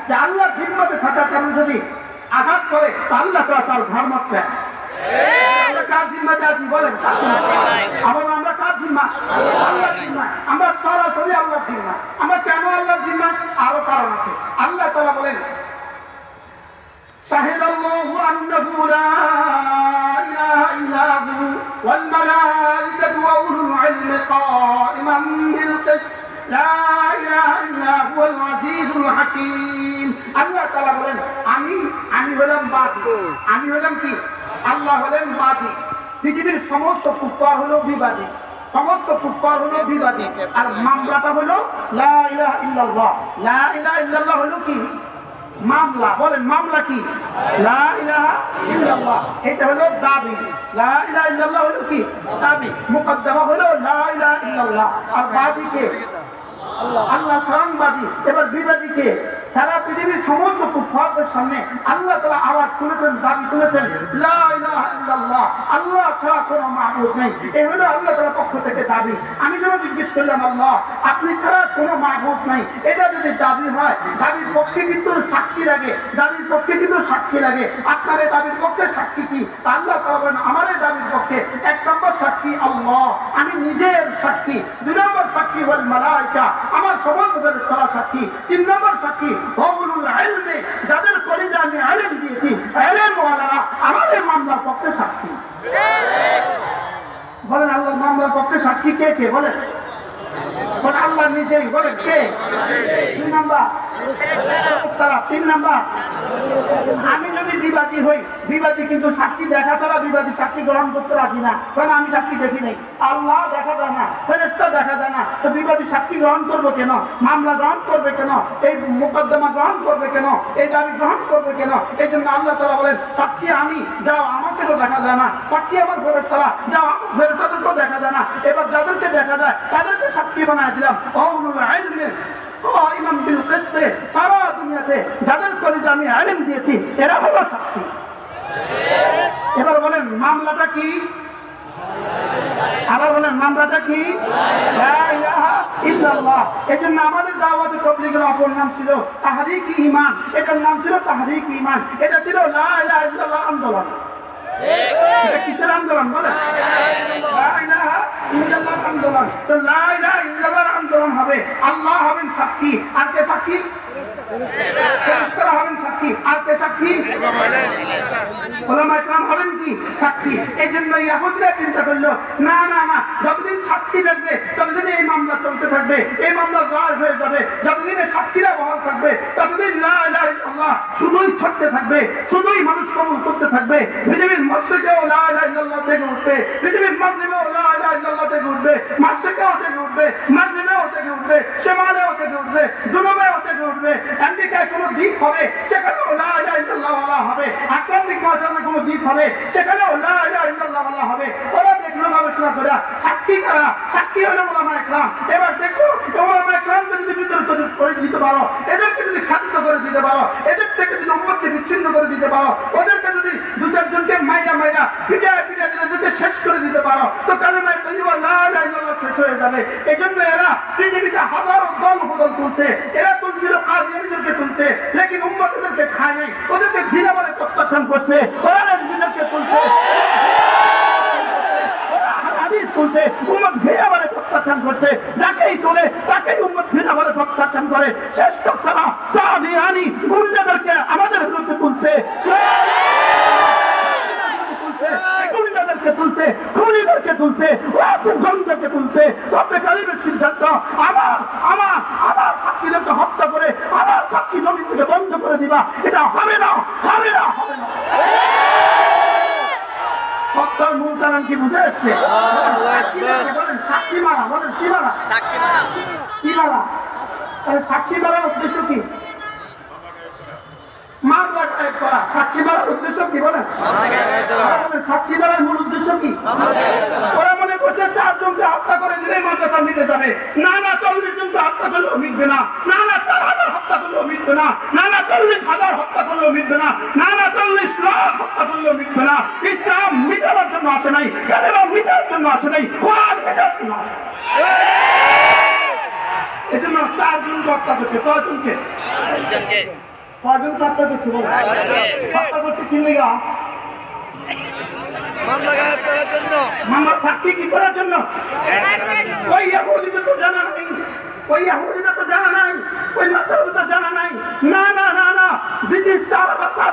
যে আল্লাহ জিম্মাতে থাকার কারণে যদি আঘাত করে আল্লাহ তার ঘর মারতে হয়। আমরা কার জিম্মাতে আছি? বলেন আবার আমরা কার জিম্মা? আল্লাহ জিম্মা। আমরা সরাসরি আল্লাহ জিম্মা। আমরা কেন আল্লাহ জিম্মা? আরো কারণ আছে। আল্লাহ তাআলা বলেন শাহিদাল্লাহু আন্নাহু লা ইলাহা ইল্লা হু ওয়াল মালাইকাতু ওয়া উলুল ইলমি কাইমান বিল কিসত লা ইলাহা ইল্লা হুয়াল আজিজুল হাকীম। আল্লাহ তাআলা বলেন আমি হলাম বাদী, আমি হলাম কি? আল্লাহ হলেন বাদী। পৃথিবীর সমস্ত কুফফার হলো বিবাদী, সমস্ত কুফফার হলো বিবাদী, আর মামলাটা হলো লা ইলাহা ইল্লাল্লাহ। লা ইলাহা ইল্লাল্লাহ হলো কি? মামলা। বলেন মামলা কি? লা ইলাহা ইল্লাল্লাহ, এটা হলো দাবি। লা ইলাহা ইল্লাল্লাহ হলো কি? দাবি। মুকদ্দমা হলো লা ইলাহা ইল্লাল্লাহ। আর বাদী কে? আল্লাহ। আল্লাহ স্বয়ং বাদী। এবার বিবাদী কে? সারা পৃথিবীর সমস্ত কুফফারদের সামনে আল্লাহ তাআলা আওয়াজ তুলেছেন, দাবি তুলেছেন, লা ইলাহা ইল্লাল্লাহ, আল্লাহ ছাড়া কোনো মাবুদ নেই। এই হলো আল্লাহ তাআলার পক্ষ থেকে দাবি। আমি যখন জিজ্ঞেস করলাম, আল্লাহ আপনি ছাড়া কোনো মাবুদ নাই, এটা যদি দাবি হয়, দাবির পক্ষে কিন্তু সাক্ষী লাগে, দাবির পক্ষে কিন্তু সাক্ষী লাগে। আপনার এই দাবির পক্ষে সাক্ষী কি? আল্লাহ তাআলা বলেন, আমার এই দাবির পক্ষে এক নম্বর সাক্ষী আল্লাহ, আমি নিজের সাক্ষী। দুই নম্বর সাক্ষী হল মালায়েকা, আমার সমস্ত ফেরেশতারা সাক্ষী। তিন নম্বর সাক্ষী উলুল ইলমে, যাদের কলিজা আমি ইলম দিয়েছি, ইলম ওয়ালারা আমার এই মামলার পক্ষে সাক্ষী। বলেন আল্লাহর মামলার পক্ষে সাক্ষী কে কে? বলেন আল্লাহ নিজেই। বলেন কে? দুই নাম্বার তারা, তিন নাম্বার আমি যদি বিবাদী হই, বিবাদী কিন্তু সাক্ষী দেখা ছাড়া বিবাদী সাক্ষী গ্রহণ করতে রাজি না, কারণ আমি সাক্ষী দেখি নাই, আল্লাহ দেখা যায় না, ফেরেশতা দেখা যায় না, তো বিবাদী সাক্ষী গ্রহণ করবো কেন? মামলা গ্রহণ করবে কেন? এই মোকদ্দমা গ্রহণ করবে কেন? এই দাবি গ্রহণ করবে কেন? এই জন্য আল্লাহ তাআলা বলেন, সাক্ষী আমি, যাও আমাকে তো দেখা যায় না, সাক্ষী আমার ফেরেশতারা, যাও ফেরেশতাদেরকেও দেখা যায় না, এবার যাদেরকে দেখা যায় তাদেরকে সাক্ষী বানায় দিলাম। উলুল ইলমে কাইমান বিল কিসত, সারা দুনিয়াতে যাদের কলিজা আমি ইলম দিয়েছি এরা হলো সাক্ষী। এবার বলেন মামলাটা কি? আবার বলেন মামলাটা কি? লা ইলাহা ইল্লাল্লাহ। এজন্য আমাদের দাওয়াতে তাবলীগের অপর নাম ছিল তাহরিক ঈমান, এটার নাম ছিল তাহরিক ঈমান, এটা ছিল লা ইলাহা ইল্লাল্লাহ আন্দোলন। এটা কিসের আন্দোলন? বলেন লা ইলাহা ইল্লাল্লাহ আন্দোলন। তো লা ইলাহা ইল্লাল্লাহ আন্দোলন হবে, আল্লাহ হবেন সাক্ষী, আর কে সাক্ষী? ফেরেশতারা হবেন সাক্ষী, আর কে সাক্ষী? উলামায়ে কেরাম হবেন কি? সাক্ষী। এই জন্য ইহুদিরা চিন্তা করলো, না না না, যতদিন সাক্ষী থাকবে ততদিন এই মামলা চলতে থাকবে, এই মামলা রায় হয়ে যাবে, যতদিন এই সাক্ষীরা বহাল থাকবে ততদিন লা ইলাহা ইল্লাল্লাহ শুধুই ছড়তে থাকবে, শুধুই মানুষ কবুল করতে থাকবে। পৃথিবীর মসজিদেও লা ইলাহা ইল্লাল্লাহ থেকে উঠবে, পৃথিবীর মাগরিবেও লা ইলাহা ইল্লাল্লাহ থেকে উঠবে, মাশরিকেও থেকে উঠবে, মাগরিবেও থেকে উঠবে, শিমালেও থেকে উঠবে, জুনুবেও থেকে উঠবে। আমেরিকায় কোনো দ্বীপ হবে সেখানেও লা ইলাহা ইল্লাল্লাহ ওয়ালা হবে, আটলান্টিক মহাসাগরে কোনো দ্বীপ হবে সেখানেও লা ইলাহা ইল্লাল্লাহ ওয়ালা হবে। ওরা দেখলো গবেষণা করে সাক্ষী কারা? সাক্ষী হলো উলামায়ে কেরাম। এবার দেখো উলামায়ে কেরামকে যদি বিতর্ক করে দিতে পারো, এদেরকে যদি খাদ্য করে দিতে পারো, এদের থেকে যদি উম্মতকে বিচ্ছিন্ন করে দিতে পারো, ওদেরকে যদি দু চারজনকে মাইরা মাইরা পিটায় পিটায় এদেরকে শেষ করে দিতে পারো, তো কালেমায়ে তাইয়্যিবা লা ইলাহা ইল্লাল্লাহ শেষ হয়ে যাবে। এই জন্য এরা পৃথিবীতে হাজারো দল বদল তুলছে, এরা তুলছিল কাদিয়ানীদেরকে তুলছে, লেকিন উম্মতদেরকে খায় নাই, ওদেরকে ঘৃণা বলে প্রত্যাখ্যান করছে, ওরা রাজনীতিকে তুলছে, হাদিস তুলছে, উম্মত ঘৃণা বলে প্রত্যাখ্যান করছে, যাকেই তোলে তাকেই উম্মত ঘৃণা বলে প্রত্যাখ্যান করে। শ্রেষ্ঠ তারা কাদিয়ানী গুন্ডাদেরকে আমাদের বিরুদ্ধে তুলছে, গুন্ডাদেরকে তুলছে, খুনিদেরকে তুলছে, গন্ধকে তুলছে। রব্বে কারিমের সিদ্ধান্ত আমার আমার আমার সাক্ষীদেরকে হত্যা করে আমার সাক্ষী জমি থেকে বন্ধ করে দিবা, এটা হবে না, হবে না, হবে না। হত্যার মূল কারণ কি বুঝে আসছে? বলেন সাক্ষী মারা, বলেন কি মারা? কি মারা? তাহলে সাক্ষী মারার উদ্দেশ্য কি? মামলা গায়েব করা। সাক্ষী মারার উদ্দেশ্য কি? বলেন সাক্ষী মারার মূল উদ্দেশ্য কি? ওরা মনে করছে 4 জনকে হত্যা করে দিলে মামলাটা মিটে যাবে। না না, 40 জনকে হত্যা করলেও মিটবে না, না না 4,000 হত্যা করলেও মিটবে না, না না 40,000 হত্যা করলেও মিটবে না, না না 40 লাখ হত্যা করলেও মিটবে না। ইসলাম মিটাবার জন্য আসে নাই, কালেমা মিটার জন্য আসে নাই, কোরআন মিটার জন্য আসে। এজন্য 4 জনকে হত্যা করছে। কয়জনকে? কয়জন হত্যা করছে? হত্যা করছে কি লেগা? মামলা গায়েব করার জন্য, মামলা সাক্ষী কি করার জন্য? ওই ইহুদিদের তো জানা নাই, ওই ইহুদিদের তো জানা নাই, ওই নাসারাদের জানা নাই। না না না না, ব্রিটিশ 4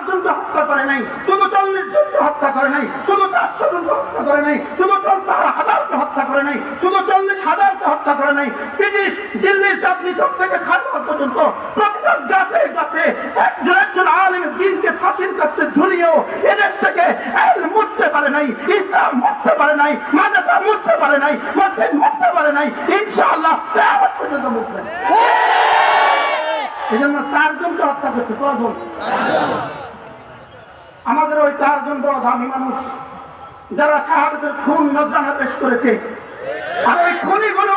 জনকে হত্যা করে নাই, শুধু 40 জনকে হত্যা করে নাই, শুধু 400 জনকে হত্যা করে নাই, শুধু 4,000কে হত্যা করে নাই, শুধু 40,000কে হত্যা করে নাই। ব্রিটিশ দিল্লির চাঁদনি চৌক থেকে খালবাগ পর্যন্ত প্রতিটা গাছে গাছে একজন একজন আলেম দ্বীনকে ফাঁসির কাছে ঝুলিয়েও এদেশ থেকে মুছতে পারে নাই, ইসলাম মুছতে পারে নাই, মাদ্রাসা মুছতে পারে নাই, মসজিদ মুছতে পারে নাই। ইনশাআল্লাহ কিয়ামত পর্যন্ত মুছবে। এই জন্য 4 জনকে হত্যা করছে। কয়জন? আমাদের ওই 4 জন বড় দামি মানুষ যারা শাহাদাতের খুন নজরানা পেশ করেছে। আর ওই খুনিগুলো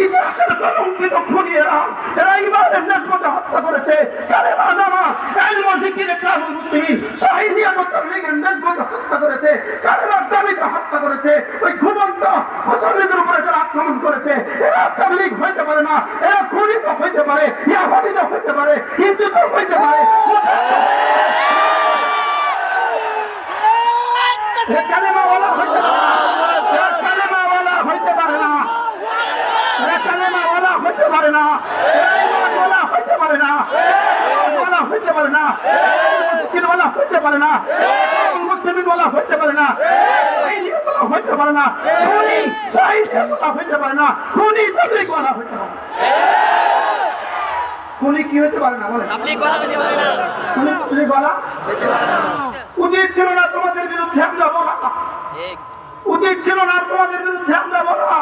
ইতিহাসের কলঙ্কিত খুন খুনিয়েরা, এরা ইমানের নেতৃত্বে হত্যা করেছে, কালেমা জামাত, ইলম জিকির ইকরামুল মুসলিমিন, শাহীদিয়াত ও তাবলীগের নেতৃত্বে হত্যা করেছে, কালেমার দাবিতে হত্যা করেছে। ওই ঘুমন্ত মুসল্লিদের উপরে যারা আক্রমণ করেছে, এরা তাবলীগ হইতে পারে না, এরা খুনি তো হইতে পারে, ইহুদি তো হইতে পারে, হিন্দু তো হইতে পারে, কালেমাওয়ালা হইতে পারে না, কালেমাওয়ালা হইতে পারে না, কালেমাওয়ালা হইতে পারে না, ইমানওয়ালা হইতে পারে না, ইমানওয়ালা হইতে পারে না, মুসলিমওয়ালা হইতে পারে না, মুসলিমওয়ালা হইতে পারে না, শাহীদিয়াতওয়ালা হইতে পারে না, খুনি শাহীদিয়াতওয়ালা হইতে পারে না, খুনি তাবলীগওয়ালা হইতে পারে না। খুনি কি হইতে পারে না বলে? খুনি তাবলীগওয়ালা উচিত ছিল না তোমাদের বিরুদ্ধে আমরা বলা, উচিত ছিল না তোমাদের বিরুদ্ধে আমরা বলা।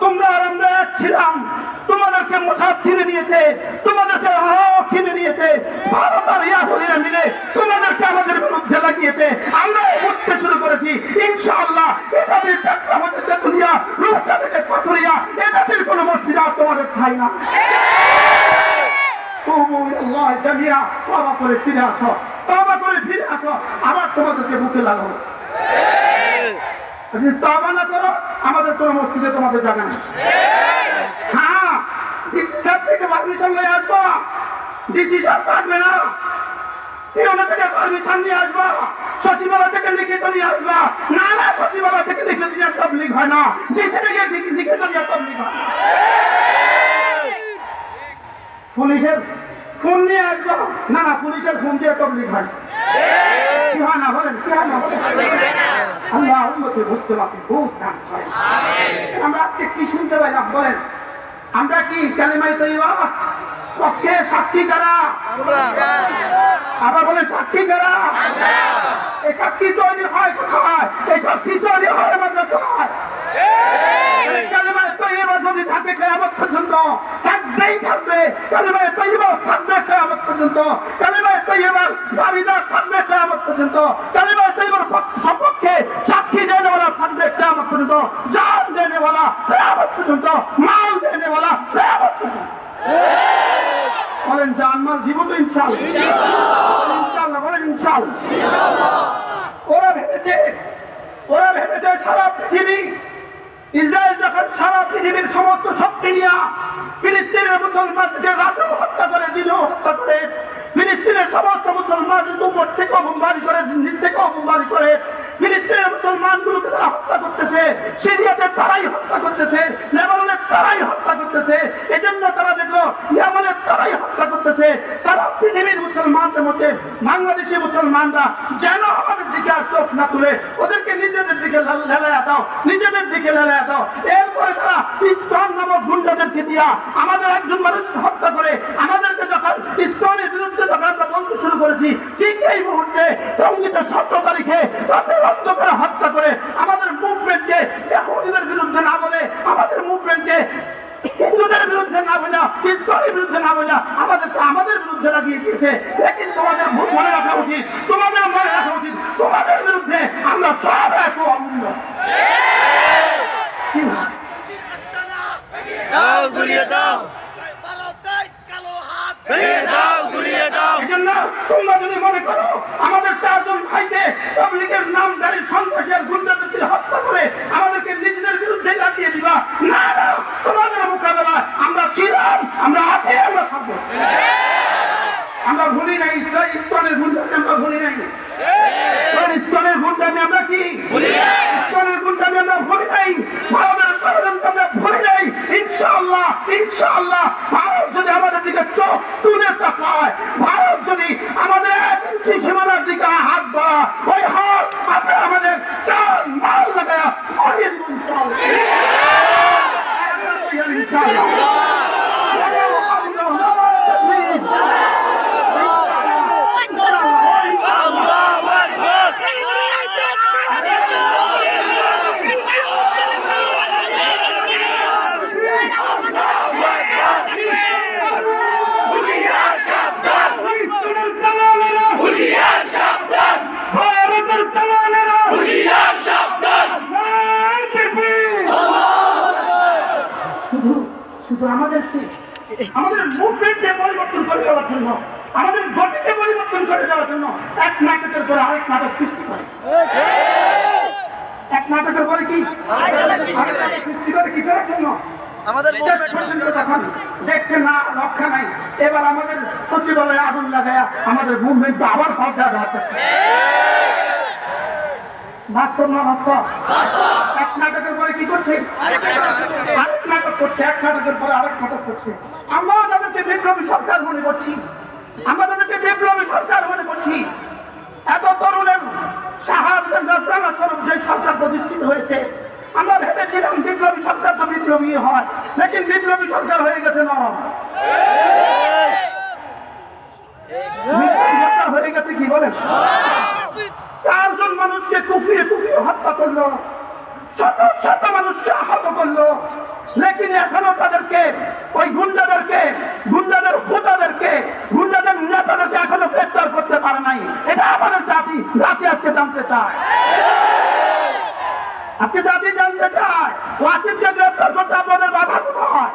তোমরা আর আমরা এক ছিলাম, তোমাদেরকে মোসাদ কিনে নিয়েছে, তোমাদেরকে কিনে নিয়েছে, ভারত আর ইয়াহুদিরা মিলে তোমাদেরকে আমাদের বিরুদ্ধে লাগিয়েছে। আমরা উঠতে শুরু করেছি, ইনশাআল্লাহ এটাদের টাকা হতে তেতুলিয়া, রূপসা থেকে পাথুরিয়া, এটাদের কোনো মসজিদ আর তোমাদের ঠাই না। আল্লাহ জামিয়া, তওবা করে ফিরে আসো, তওবা করে ফিরে আসো, আবার তোমাদেরকে বুকে লাগাবো। যদি তওবা না করো, আমাদের কোনো মসজিদে তোমাদের জায়গা নেই। হ্যাঁ, ডিসি সাহেব থেকে পারমিশন নিয়ে আসবো, ডিসি সাহেব থাকবে না, তিরোনা থেকে পারমিশন নিয়ে আসবো, সচিবালয় থেকে লিখিত নিয়ে আসবা। না না, সচিবালয় থেকে লিখিত নিয়ে তাবলীগ হয় না, ডিসি থেকে লিখিত নিয়ে তাবলীগ হয়। পুলিশের ফোন নিয়ে আসবো, না না, পুলিশের ফোন দিয়ে তাবলীগ হয়। কি হয় না বলেন, কি হয় না বলেন? আল্লাহ উম্মতে বুঝতে পারি, বুঝতাম। আমরা আজকে কি শুনতে পাইলাম বলেন? আমরা কি কালিমায়ে তয়্যিবা পক্ষে সাক্ষী কারা? আবার বলেন সাক্ষী কারা? এই সাক্ষী তৈরি হয় কোথায়? এই সাক্ষী তৈরি হয় মাদ্রাসায়। কালিমায়ে তয়্যিবা যদি থাকে কিয়ামত পর্যন্ত, থাকবেই থাকবে। কালিমায়ে তয়্যিবা থাকবে কিয়ামত পর্যন্ত, কালিমায়ে তয়্যিবার দাবিদার থাকবে কিয়ামত পর্যন্ত, কালিমায়ে তয়্যিবার সপক্ষে সাক্ষী দেনেওয়ালা থাকবে কিয়ামত পর্যন্ত, জান দেনেওয়ালা কিয়ামত পর্যন্ত, মাল দেনেওয়ালা কিয়ামত পর্যন্ত। বলেন জান মাল দিব তো ইনশাআল্লাহ, ইনশাআল্লাহ বলেন ইনশাআল্লাহ। ওরা ভেবেছে সারা পৃথিবী, ইসরায়েল যখন সারা পৃথিবীর সমস্ত শক্তি নিয়ে ফিলিস্তিনের মুসলমানকে রাতেও হত্যা করে, দিনও হত্যা করে, ফিলিস্তিনের সমস্ত মুসলমানদের উপর থেকে বোমবারি করে, নিচ থেকে বোমবারি করে, ফিলিস্তিনের মুসলমানগুলোকে তারা হত্যা করতেছে, সিরিয়াতে তারাই হত্যা করতেছে, লেবাননের তারাই হত্যা করতেছে। এজন্য তারা দেখলো ইয়ামানের তারাই হত্যা করতেছে। সারা পৃথিবীর মুসলমানদের মধ্যে বাংলাদেশি মুসলমানরা যেন আমাদের দিকে আর চোখ না তুলে, ওদেরকে নিজেদের দিকে লেলায়া দাও, নিজেদের দিকে লেলায়া দাও। এরপরে তারা ইসকন নামক গুন্ডাদেরকে দিয়া আমাদের একজন মানুষকে হত্যা করে, আমাদেরকে যখন ইসকনের বিরুদ্ধে যখন আমরা বলতে শুরু করেছি, ঠিক এই মুহূর্তে টঙ্গীতে 17 তারিখে রাতে অন্ধকারে হত্যা করে আমাদের মুভমেন্টকে ইহুদিদের বিরুদ্ধে না বলে, আমাদের মুভমেন্টকে হিন্দুদের বিরুদ্ধে না বোঝা, ইসকনের বিরুদ্ধে না বোঝা, আমাদের বিরুদ্ধে লাগিয়ে দিয়েছে। লেকিন তোমাদের মনে রাখা উচিত, তোমাদের মনে রাখা উচিত, তোমাদের বিরুদ্ধে আমরা সব এক অমূল্য। দাও ঘুরিয়ে দাও, তোমরা যদি মনে করো আমাদের 4 জন ভাইকে তাবলীগের নামধারী সন্ত্রাসের গুন্ডাদেরকে হত্যা করে আমাদেরকে নিজেদের বিরুদ্ধে লাগিয়ে দিবা, না না, তোমাদের মোকাবেলায় আমরা ছিলাম, আমরা আছি, আমরা থাকবো। আমরা ভুলি নাই ইসকনের গুন্ডাকে, আমরা ভুলি নাই। ইসকনের গুন্ডাকে আমরা কি ইসকনের গুন্ডাকে আমরা ভুলি নাই, ভারতের ষড়যন্ত্র আমরা ভুলি নাই। ইনশাআল্লাহ, ইনশাআল্লাহ ভারত যদি আমাদের দিকে চোখ তুলে তাকায়, ভারত যদি আমাদের 1 ইঞ্চি সীমানার দিকে হাত বাড়া, ওই হাত আমরা আমাদের জান মাল লাগায়া সরিয়ে দিব ইনশাআল্লাহ। শুধু আমাদের আমাদের মুভমেন্টে পরিবর্তন করে দেওয়ার জন্য, আমাদের গতিতে পরিবর্তন করে দেওয়ার জন্য এক নাটকের পরে আরেক নাটক সৃষ্টি করে। এক নাটকের পরে কি আরেক নাটক সৃষ্টি করে কি করার জন্য? আমাদের তখন দেখছে না রক্ষা নাই, এবার আমাদের সচিবালয়ে আগুন লাগায়া আমাদের মুভমেন্ট আবার সব দেওয়া হচ্ছে। বাস্তব না বাস্তব? এক নাটকের পরে কি করছে আরেক নাটক করছে, এক নাটকের পরে আরেক নাটক করছে। আমরাও তাদেরকে বিপ্লবী সরকার মনে করছি, আমরা তাদেরকে বিপ্লবী সরকার মনে করছি। এত তরুণের শাহাদাতের স্বরূপ যে সরকার প্রতিষ্ঠিত হয়েছে, আমরা ভেবেছিলাম বিপ্লবী সরকার তো বিপ্লবী হয়, লেকিন বিপ্লবী সরকার হয়ে গেছে নরম। বিপ্লবী সরকার হয়ে গেছে কি বলেন? 4 জন মানুষকে কুপিয়ে কুপিয়ে হত্যা করলো, শত শত মানুষকে আহত করলো, লেকিন এখনো তাদেরকে ওই গুন্ডাদের ভোটাদেরকে গুন্ডাদের নেতাদেরকে এখনো গ্রেফতার করতে পারে নাই। এটা আমাদের জাতি আজকে জানতে চায়, আজকে জাতি জানতে চায় ওয়াসিফকে গ্রেফতার করতে আপনাদের বাধা কোথায়?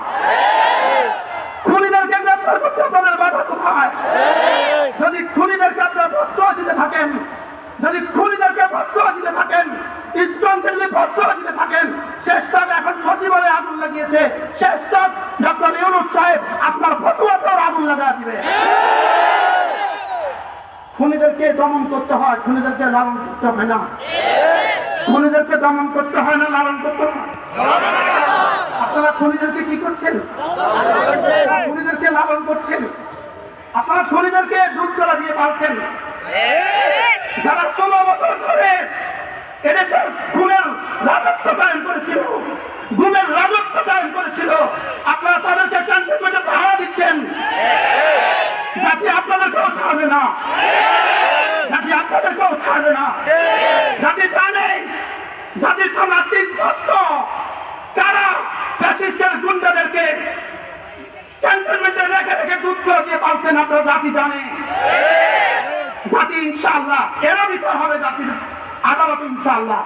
খুনিদেরকে গ্রেফতার করতে আপনাদের বাধা কোথায়? যদি খুনিদেরকে আপনারা প্রশ্রয় দিতে থাকেন, যদি খুনিদেরকে প্রশ্রয় দিতে থাকেন, ইসকনকে যদি প্রশ্রয় দিতে থাকেন, শেষ তক এখন সচিবালয়ে আগুন লাগিয়েছে, শেষ তক ডক্টর ইউনূস সাহেব আপনার ফতুয়াতেও আগুন লাগা দিবে। খুনিদেরকে দমন করতে হয়, খুনিদেরকে লালন করতে হয় না। খুনিদেরকে দমন করতে হয় না, লালন করতে হয়। আপনারা খুনিদেরকে কি করছেন? খুনিদেরকে লালন করছেন। আপনারা খুনিদেরকে দুধ কলা দিয়ে পালছেন। যারা 16 বছর ধরে এদেশের গুমের রাজত্ব কায়েম করেছিল, গুমের রাজত্ব কায়েম করেছিল, আপনারা তাদেরকে ক্যান্টনমেন্টে পাহারা দিচ্ছেন। জাতি আপনাদেরকেও ছাড়বে না, জাতি আপনাদেরকেও ছাড়বে না। জাতি জানে, জাতির সামনে আজকে স্পষ্ট যারা ফ্যাসিস্টের গুন্ডাদেরকে ক্যান্টনমেন্টে রেখে রেখে দুধ করে দিয়ে পালছেন, আপনারা জাতি জানে। জাতি ইনশাআল্লাহ এরও বিচার হবে, জাতির আদালত ইনশাআল্লাহ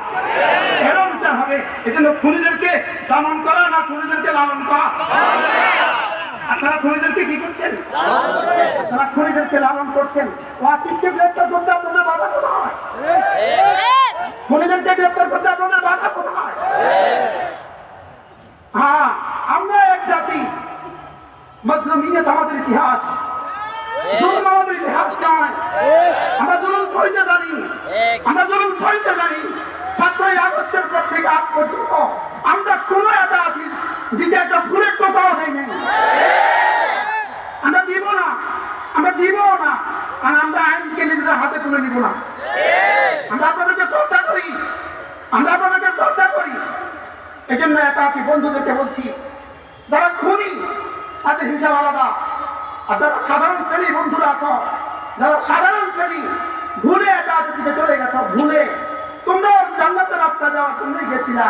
এরও বিচার হবে। এজন্য খুনিদেরকে দমন করা না, খুনিদেরকে লালন করা। আপনারা খুনিদেরকে কি করছেন? আপনারা খুনিদেরকে লালন করছেন। ওয়াসিফকে গ্রেফতার করতে আপনাদের বাধা কোথায়? খুনিদেরকে গ্রেফতার করতে আপনাদের বাধা কোথায়? হ্যাঁ, আমরা এক জাতি, মজলুমিয়ত আমাদের ইতিহাস, জুলুম আমাদের ইতিহাস নয়। আমরা জুলুম সইতে জানি, আমরা জুলুম সইতে জানি। 7ই আগস্টের পর থেকে আজ পর্যন্ত আমরা কোন একটা আছি দিকে একটা ফুলের টোকাও দেয় নাই। আমরা দিব না, আমরা দিব না, আর আমরা আইনকে নিজেদের হাতে তুলে নিব না। আমরা আপনাদেরকে শ্রদ্ধা করি, আমরা আপনাদেরকে শ্রদ্ধা করি। এই জন্য একা আছি, বন্ধুদেরকে বলছি, যারা খুনি তাদের হিসাব আলাদা, আর যারা সাধারণ শ্রেণী বন্ধুরা আছো, যারা সাধারণ শ্রেণী ভুলে একা দিকে চলে গেছ, ভুলে তোমরা জান্নাতের রাস্তা যাওয়ার জন্যই গেছিলা,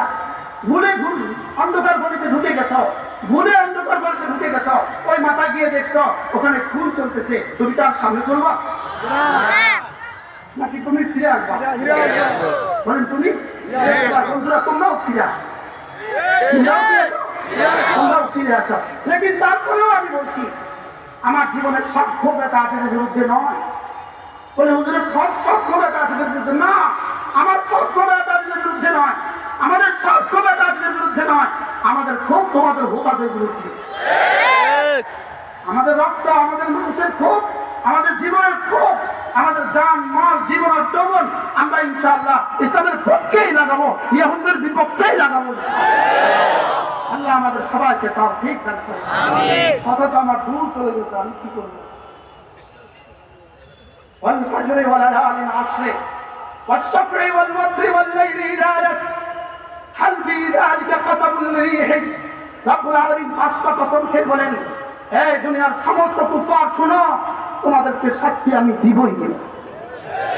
ভুলে অন্ধকার গলিতে ঢুকে গেছ, ভুলে অন্ধকার গলিতে ঢুকে গেছ, ওই মাথা গিয়ে দেখছো ওখানে খুন চলতেছে, তুমি তার সামনে চলবা নাকি তুমি ফিরে আসবা? বলেন তুমি বন্ধুরা, তোমরাও ফিরে আসো, তোমরাও ফিরে আসো। লেকিন তারপরেও আমি বলছি, আমার জীবনের সব ক্ষোভ তাদের বিরুদ্ধে নয়। বলে হুজুরের সব ক্ষোভ তাদের বিরুদ্ধে না, আমার সব ক্ষোভ তাদের বিরুদ্ধে নয়, আমাদের সব ক্ষোভ তাদের বিরুদ্ধে নয়, আমাদের ক্ষোভ তোমাদের ভোটাদের বিরুদ্ধে। আমাদের রক্ত, আমাদের মানুষের ক্ষোভ, আমাদের জীবনের ক্ষোভ, আমাদের জান মাল জীবন আর যৌবন আমরা ইনশাআল্লাহ ইসলামের পক্ষেই লাগাবো, ইহুদিদের বিপক্ষেই লাগাবো। আল্লাহ আমাদের সবাইকে তার ঠিক রাখতে। অথচ আমার দূর চলে গেছে, আমি কি করবো? والفجر وليال عشر والشفع والوتر والليل إذا يسر هل في ذلك قسم لذي حجر। রব্বুল আলামিন 5টা কসম খেয়ে বলেন, এই দুনিয়ার সমস্ত কুফার শোনো, তোমাদেরকে শাস্তি আমি দিবই দিব।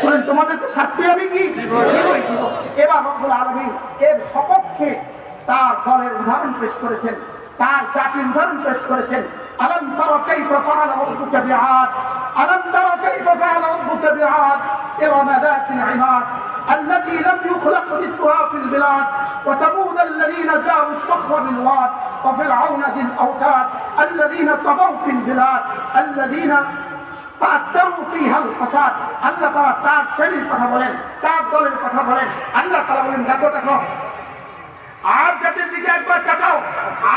বলেন তোমাদেরকে শাস্তি আমি কি দিবই দিব। এবার রব্বুল আলামিন এর সপক্ষে তার দলের উদাহরণ পেশ করেছেন, তার জাতির উদাহরণ পেশ করেছেন। আলম তারা কাইফা ফাআলা রাব্বুকা বিআদ, আলম তারা কাইফা ফাআলা রাব্বুকা বিআদ ইরম যাতিল ইমাদ التي لم يخلق مثلها في البلاد وثمود الذين جاءوا الصخر بالواد وفرعون ذي الاوتاد الذين طغوا في البلاد الذين فأكثروا فيها الفساد আল্লাহ তাআলা তার শ্রেণীর কথা বলেন, তার দলের কথা বলেন। আল্লাহ তাআলা বলেন দেখো দেখো আর জাতির দিকে একবার তাকাও,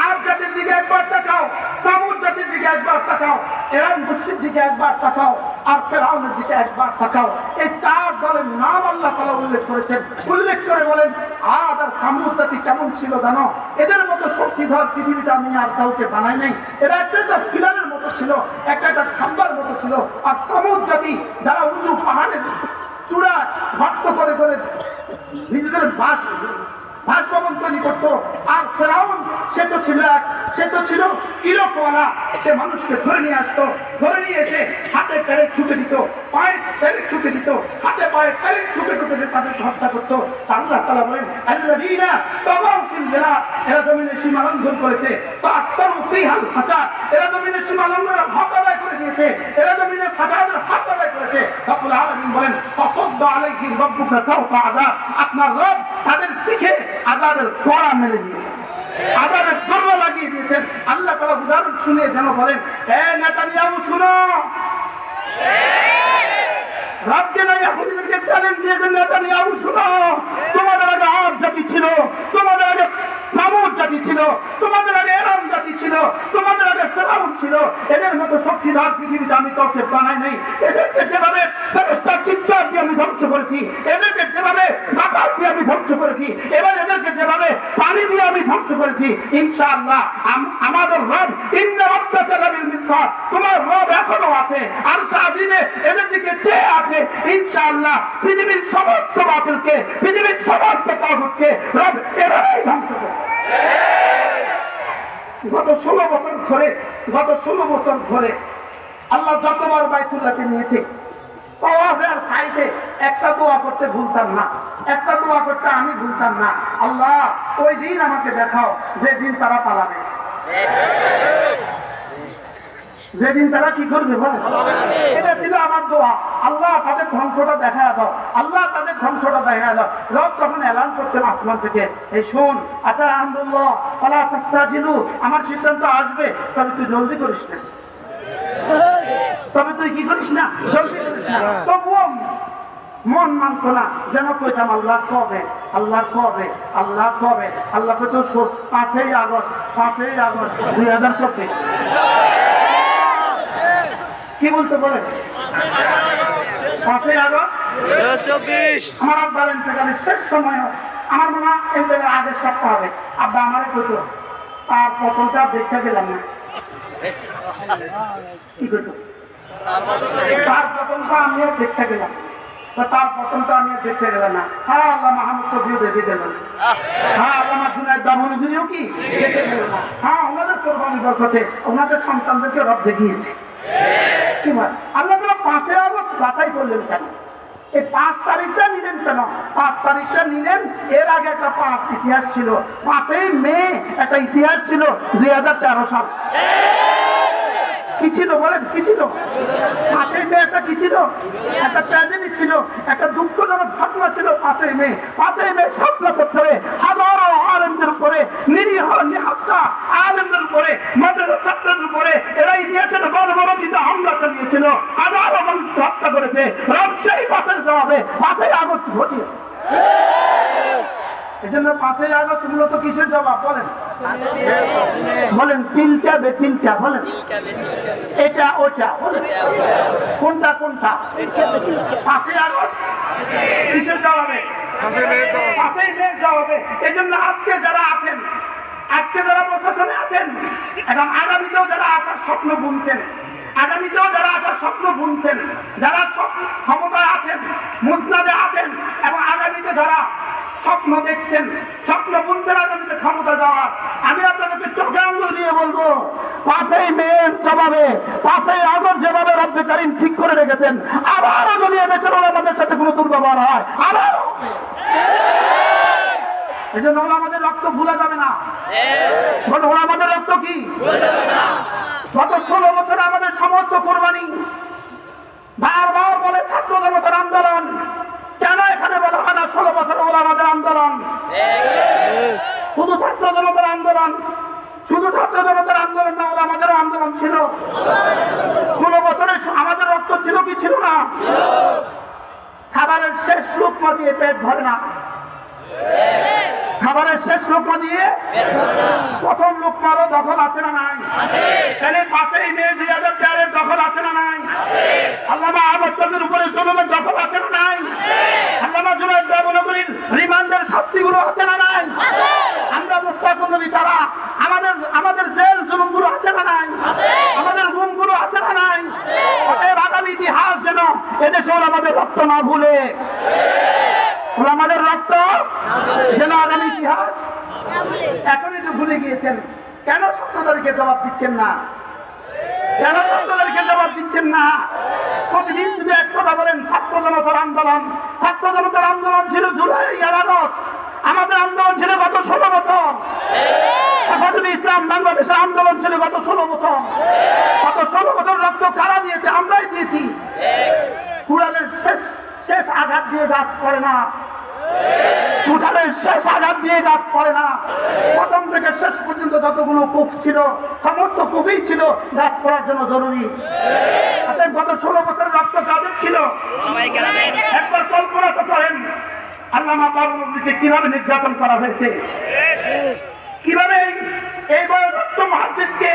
আর জাতির দিকে একবার তাকাও, সামুদ জাতির দিকে একবার তাকাও, এরাম মুশরিক দিকে একবার তাকাও, আর ফেরাউনের দিকে একবার তাকাও। এই চার দলের নাম আল্লাহ তাআলা উল্লেখ করেছেন। উল্লেখ করে বলেন আদ আর সামুদ জাতি কেমন ছিল জানো? এদের মতো শক্তিধর পৃথিবীতে আমি আর কাউকে বানাই নাই। এরা একটা ফিলারের মতো ছিল, একটা খাম্বার মতো ছিল। আর সামুদ জাতি যারা উঁচু পাহাড়ের চূড়া ভক্ত করে করে নিজেদের ভাসভবন তৈরি করতো। আর ফেরাউন সে তো ছিল ইরকওয়ালা। সে মানুষকে ধরে নিয়ে আসতো, ধরে নিয়ে এসে হাতে প্যারেক ছুটে দিত, পায়ে প্যারেক ছুটে দিত, হাতে পায়ে প্যারেক ছুটে তাদেরকে হত্যা করতো। আল্লাহ তাআলা বলেন আল্লাযীনা তাগাউ ফিল বিলাদ, এরা জমিনে সীমা লঙ্ঘন করেছে। ফাআকতারু ফীহাল ফাসাদ, এরা জমিনে সীমা লঙ্ঘনের হক আদায় করে দিয়েছে, এরা জমিনে ফাসাদের হক আদায় করেছে। রব্বুল আলামিন বলেন ফাসাদ্দা আলাইহিম রাব্বুকা সাওতা আযাব, আপনার রব তাদের পিঠে আযাবের কড়া মেলে দিয়েছে, আযাবের দরজা লাগিয়ে দিয়েছেন। আল্লাহ তাআলা উদাহরণ শুনিয়ে যেন বলেন হে নেতানিয়াহু শুনো, রাজ্যে না ইহুদিদেরকে চ্যালেঞ্জ দিয়েছেন নেতানিয়াহু শুনো, তোমাদের আগে আদ জাতি ছিল, তোমাদের আগে সামুদ জাতি ছিল, তোমাদের আগে এরাম জাতি ছিল, তোমাদের আগে ফেরাউন ছিল। এদের মতো শক্তিধর পৃথিবীতে আমি কাউকে বানাই নাই। এদেরকে যেভাবে ফেরেশতার চিৎকার দিয়ে আমি ধ্বংস করেছি, এদেরকে যেভাবে বাতাস দিয়ে আমি ধ্বংস করেছি, এবার এদেরকে যেভাবে পানি দিয়ে আমি ধ্বংস করেছি, ইনশাআল্লাহ আমাদের রব ইন্না রাব্বাকা লাবিল মিরসাদ, তোমার রব এখনো আছে আর সাজিনে এদের দিকে চেয়ে আছে। ইনশাআল্লাহ পৃথিবীর সমস্ত বাতিলকে, পৃথিবীর সমস্ত তাগুতকে রব এরাই ধ্বংস করবে। গত 16 বছর ধরে আল্লাহ যতবার বাইতুল্লাহকে নিয়েছে তাওয়াফের সাইডে একটা দোয়া করতে ভুলতাম না, একটা দোয়া করতে আমি ভুলতাম না। আল্লাহ ওই দিন আমাকে দেখাও যেদিন তারা পালাবে, যেদিন তারা কি করবে বলে। এটা ছিল আমার দোয়া, আল্লাহ তাদের ধ্বংসটা দেখা দাও, আল্লাহ তাদের ধ্বংসটা দেখা দাও। রব তখন এলান করতেন আসমান থেকে, এই শোন আচ্ছা আলহামদুলিল্লাহ ওয়ালা তাস্তাজিলু, আমার সিদ্ধান্ত আসবে, তবে তুই জলদি করিস না, তবে তুই কি করিস না, জলদি করিস না। তবুও মন মানতো না, যেন কইতাম আল্লাহ কবে, আল্লাহ কবে, আল্লাহ কবে। আল্লাহকে তো 5ই আগস্ট 2024 কি বলতে বলে 5ই আগস্ট 2024 আমার আব্বার ইন্তেকালের শেষ সময়, আমার মনে হয় ইন্তেকালের আগের সপ্তাহ হবে। আব্বা আমারে কইতো তার প্রথমটা দেখতে গেলাম না, কি করতো তার প্রথমটা আমিও দেখতে গেলাম, তার প্রথমটা আমি দেখতে গেলাম না। হ্যাঁ আল্লাহ মাহমুদ শফিও দেখে গেলেন, হ্যাঁ আল্লাহ জুনায়েদ দামনগিরিও কি দেখে গেলেন না। হ্যাঁ ওনাদের কোরবানি বরকতে ওনাদের সন্তানদেরকে রব দেখিয়েছে। কি বল আল্লাহ তাআলা 5ই আগস্ট বাছাই করলেন কেন? এই 5 তারিখটা নিলেন কেন? 5 তারিখটা নিলেন, এর আগে একটা 5 ইতিহাস ছিল। 5ই মে একটা ইতিহাস ছিল 2013 সাল। কি ছিল বলেন, কি ছিল? 5ই মে একটা কি ছিল? একটা ট্র্যাজেডি ছিল, একটা দুঃখজনক ঘটনা ছিল। 5ই মে স্বপ্ন করতে হবে হাজারো আলেমদের উপরে, নিরীহ নিহত্যা আলেমদের উপরে, মাদ্রাসা ছাত্রদের উপরে এরা ইতিহাসের বর্বরচিত হামলা চালিয়েছিল, হাজারো মানুষ হত্যা করেছে। রব সেই পাশের জবাবে 5ই আগস্ট ঘটিয়েছে। এই জন্য 5ই আগস্ট মূলত কিসের জবাব বলেন? বলেন তিনটা বেতিনটা বলেন, এটা ওটা বলেন, কোনটা কোনটা? 5ই আগস্ট কিসের জবাবে? 5ই মে জবাবে। এই জন্য আজকে যারা আছেন, আজকে যারা প্রশাসনে আছেন এবং আগামীতেও যারা আসার স্বপ্ন বুনছেন, আগামীতেও যারা আসার স্বপ্ন বুনছেন, যারা ক্ষমতায় আছেন, মুসনাদে আছেন এবং আগামীতে যারা স্বপ্ন দেখছেন, স্বপ্ন বুনছেন আগামীতে ক্ষমতা যাওয়ার, আমি আপনাদেরকে চোখে আঙুল দিয়ে বলবো 5ই মে জবাবে 5ই আগস্ট যেভাবে রব্বে কারীম ঠিক করে রেখেছেন, আবারও যদি এদেশের ওলামাদের সাথে কোনো দুর্ব্যবহার হয় আবারও হবে। এই জন্য ওলামাদের রক্ত ভুলা যাবে না। বলো ওলামাদের রক্ত কি ভুলা যাবে না? গত 16 বছরে আমাদের সমস্ত কোরবানি বারবার বলে ছাত্র জনতার আন্দোলন, কেন এখানে বলা হয় না 16 বছর ওলামাদের আন্দোলন? শুধু ছাত্র জনতার আন্দোলন, শুধু ছাত্র জনতার আন্দোলন না হলে আমাদেরও আন্দোলন ছিল। 16 বছরে আমাদের রক্ত ছিল কি ছিল না? খাবারের শেষ লোকমা দিয়ে পেট ভরে না, খাবারের শেষ লোকমা দিয়ে প্রথম লোকমারও দখল আছে না নাই? তাহলে 5ই মে 2004-এর দখল আছে না নাই? আল্লামা আহমদ শরীফের উপরে জুলুমের দখল আছে না নাই? আল্লামা জুনায়েদ দেওবন্দির রিমান্ডের শাস্তিগুলো আছে না নাই? আমরা মুস্তাফিজুল তারা আমাদের জেল জুলুমগুলো আছে না নাই? আমাদের গুমগুলো আছে না নাই? অতএব আগামী ইতিহাস যেন এদেশে আমাদের রক্ত না ভুলে, আমাদের রক্ত যেন আগামী ইতিহাস এখনই তো ভুলে গিয়েছেন। কেন 17 তারিখে জবাব দিচ্ছেন না? কেন 17 তারিখে জবাব দিচ্ছেন না? প্রতিদিন শুধু এক কথা বলেন, ছাত্র জনতার আন্দোলন। ছাত্র জনতার আন্দোলন ছিল জুলাই আগস্ট, আমাদের আন্দোলন ছিল গত 16 বছর। হেফাজতে ইসলাম বাংলাদেশের আন্দোলন ছিল গত 16 বছর। গত 16 বছর রক্ত কারা দিয়েছে? আমরাই দিয়েছি। কুড়ালের শেষ আঘাত দিয়ে গাছ পড়ে না, কুড়ালের শেষ আঘাত দিয়ে গাছ পড়ে না। প্রথম থেকে শেষ পর্যন্ত যতগুলো কূপ ছিল সমস্ত কূপই ছিল গাছ পড়ার জন্য জরুরি। অতএব গত 16 বছর রক্ত কাদের ছিল? একবার কল্পনা তো করেন, আল্লামা বাবুকে কিভাবে নির্যাতন করা হয়েছে, কিভাবে এই বয়োজ্যেষ্ঠ মুহাদ্দিসকে,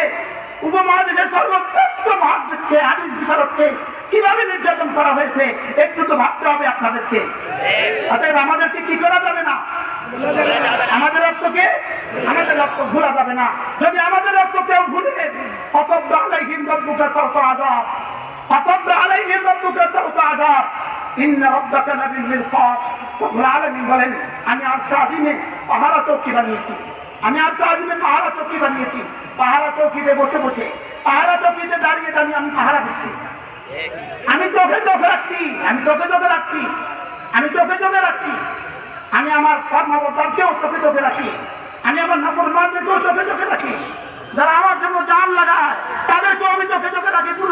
উপমহাদেশের সর্বশ্রেষ্ঠ মুহাদ্দিসকে, হাদিস বিশারদকে কিভাবে নির্যাতন করা হয়েছে, একটু তো ভাবতে হবে আপনাদেরকে। অতএব আমাদেরকে কি করা যাবে না? আমাদের রক্তকে, আমাদের রক্ত ভুলা যাবে না। যদি আমাদের রক্ত কেউ ভুলে, ফতব্বা আলাইহিম রাব্বুকা সাওতা আযাব, ফতব্বা আলাইহিম রাব্বুকা সাওতা আযাব, ইন্না রাব্বাকা লাবিল মিরসাদ। রব্বুল আলামিন বলেন, আমি আরশ আযিমে পাহারা চৌকি বানিয়েছি, আমি আরশ আযিমে পাহারা চৌকি বানিয়েছি। পাহারা চৌকিতে বসে বসে, পাহারা চৌকিতে দাঁড়িয়ে দাঁড়িয়ে আমি পাহারা দিচ্ছি। আমি চোখে চোখে রাখছি, আমি চোখে চোখে রাখছি, আমি চোখে চোখে রাখছি। আমি আমার কর্মকর্তাকেও চোখে চোখে রাখি, আমি আমার নাফরমানদেরকেও চোখে চোখে রাখি। যারা আমার জন্য জান লাগায় তাদেরকেও আমি চোখে চোখে রাখি।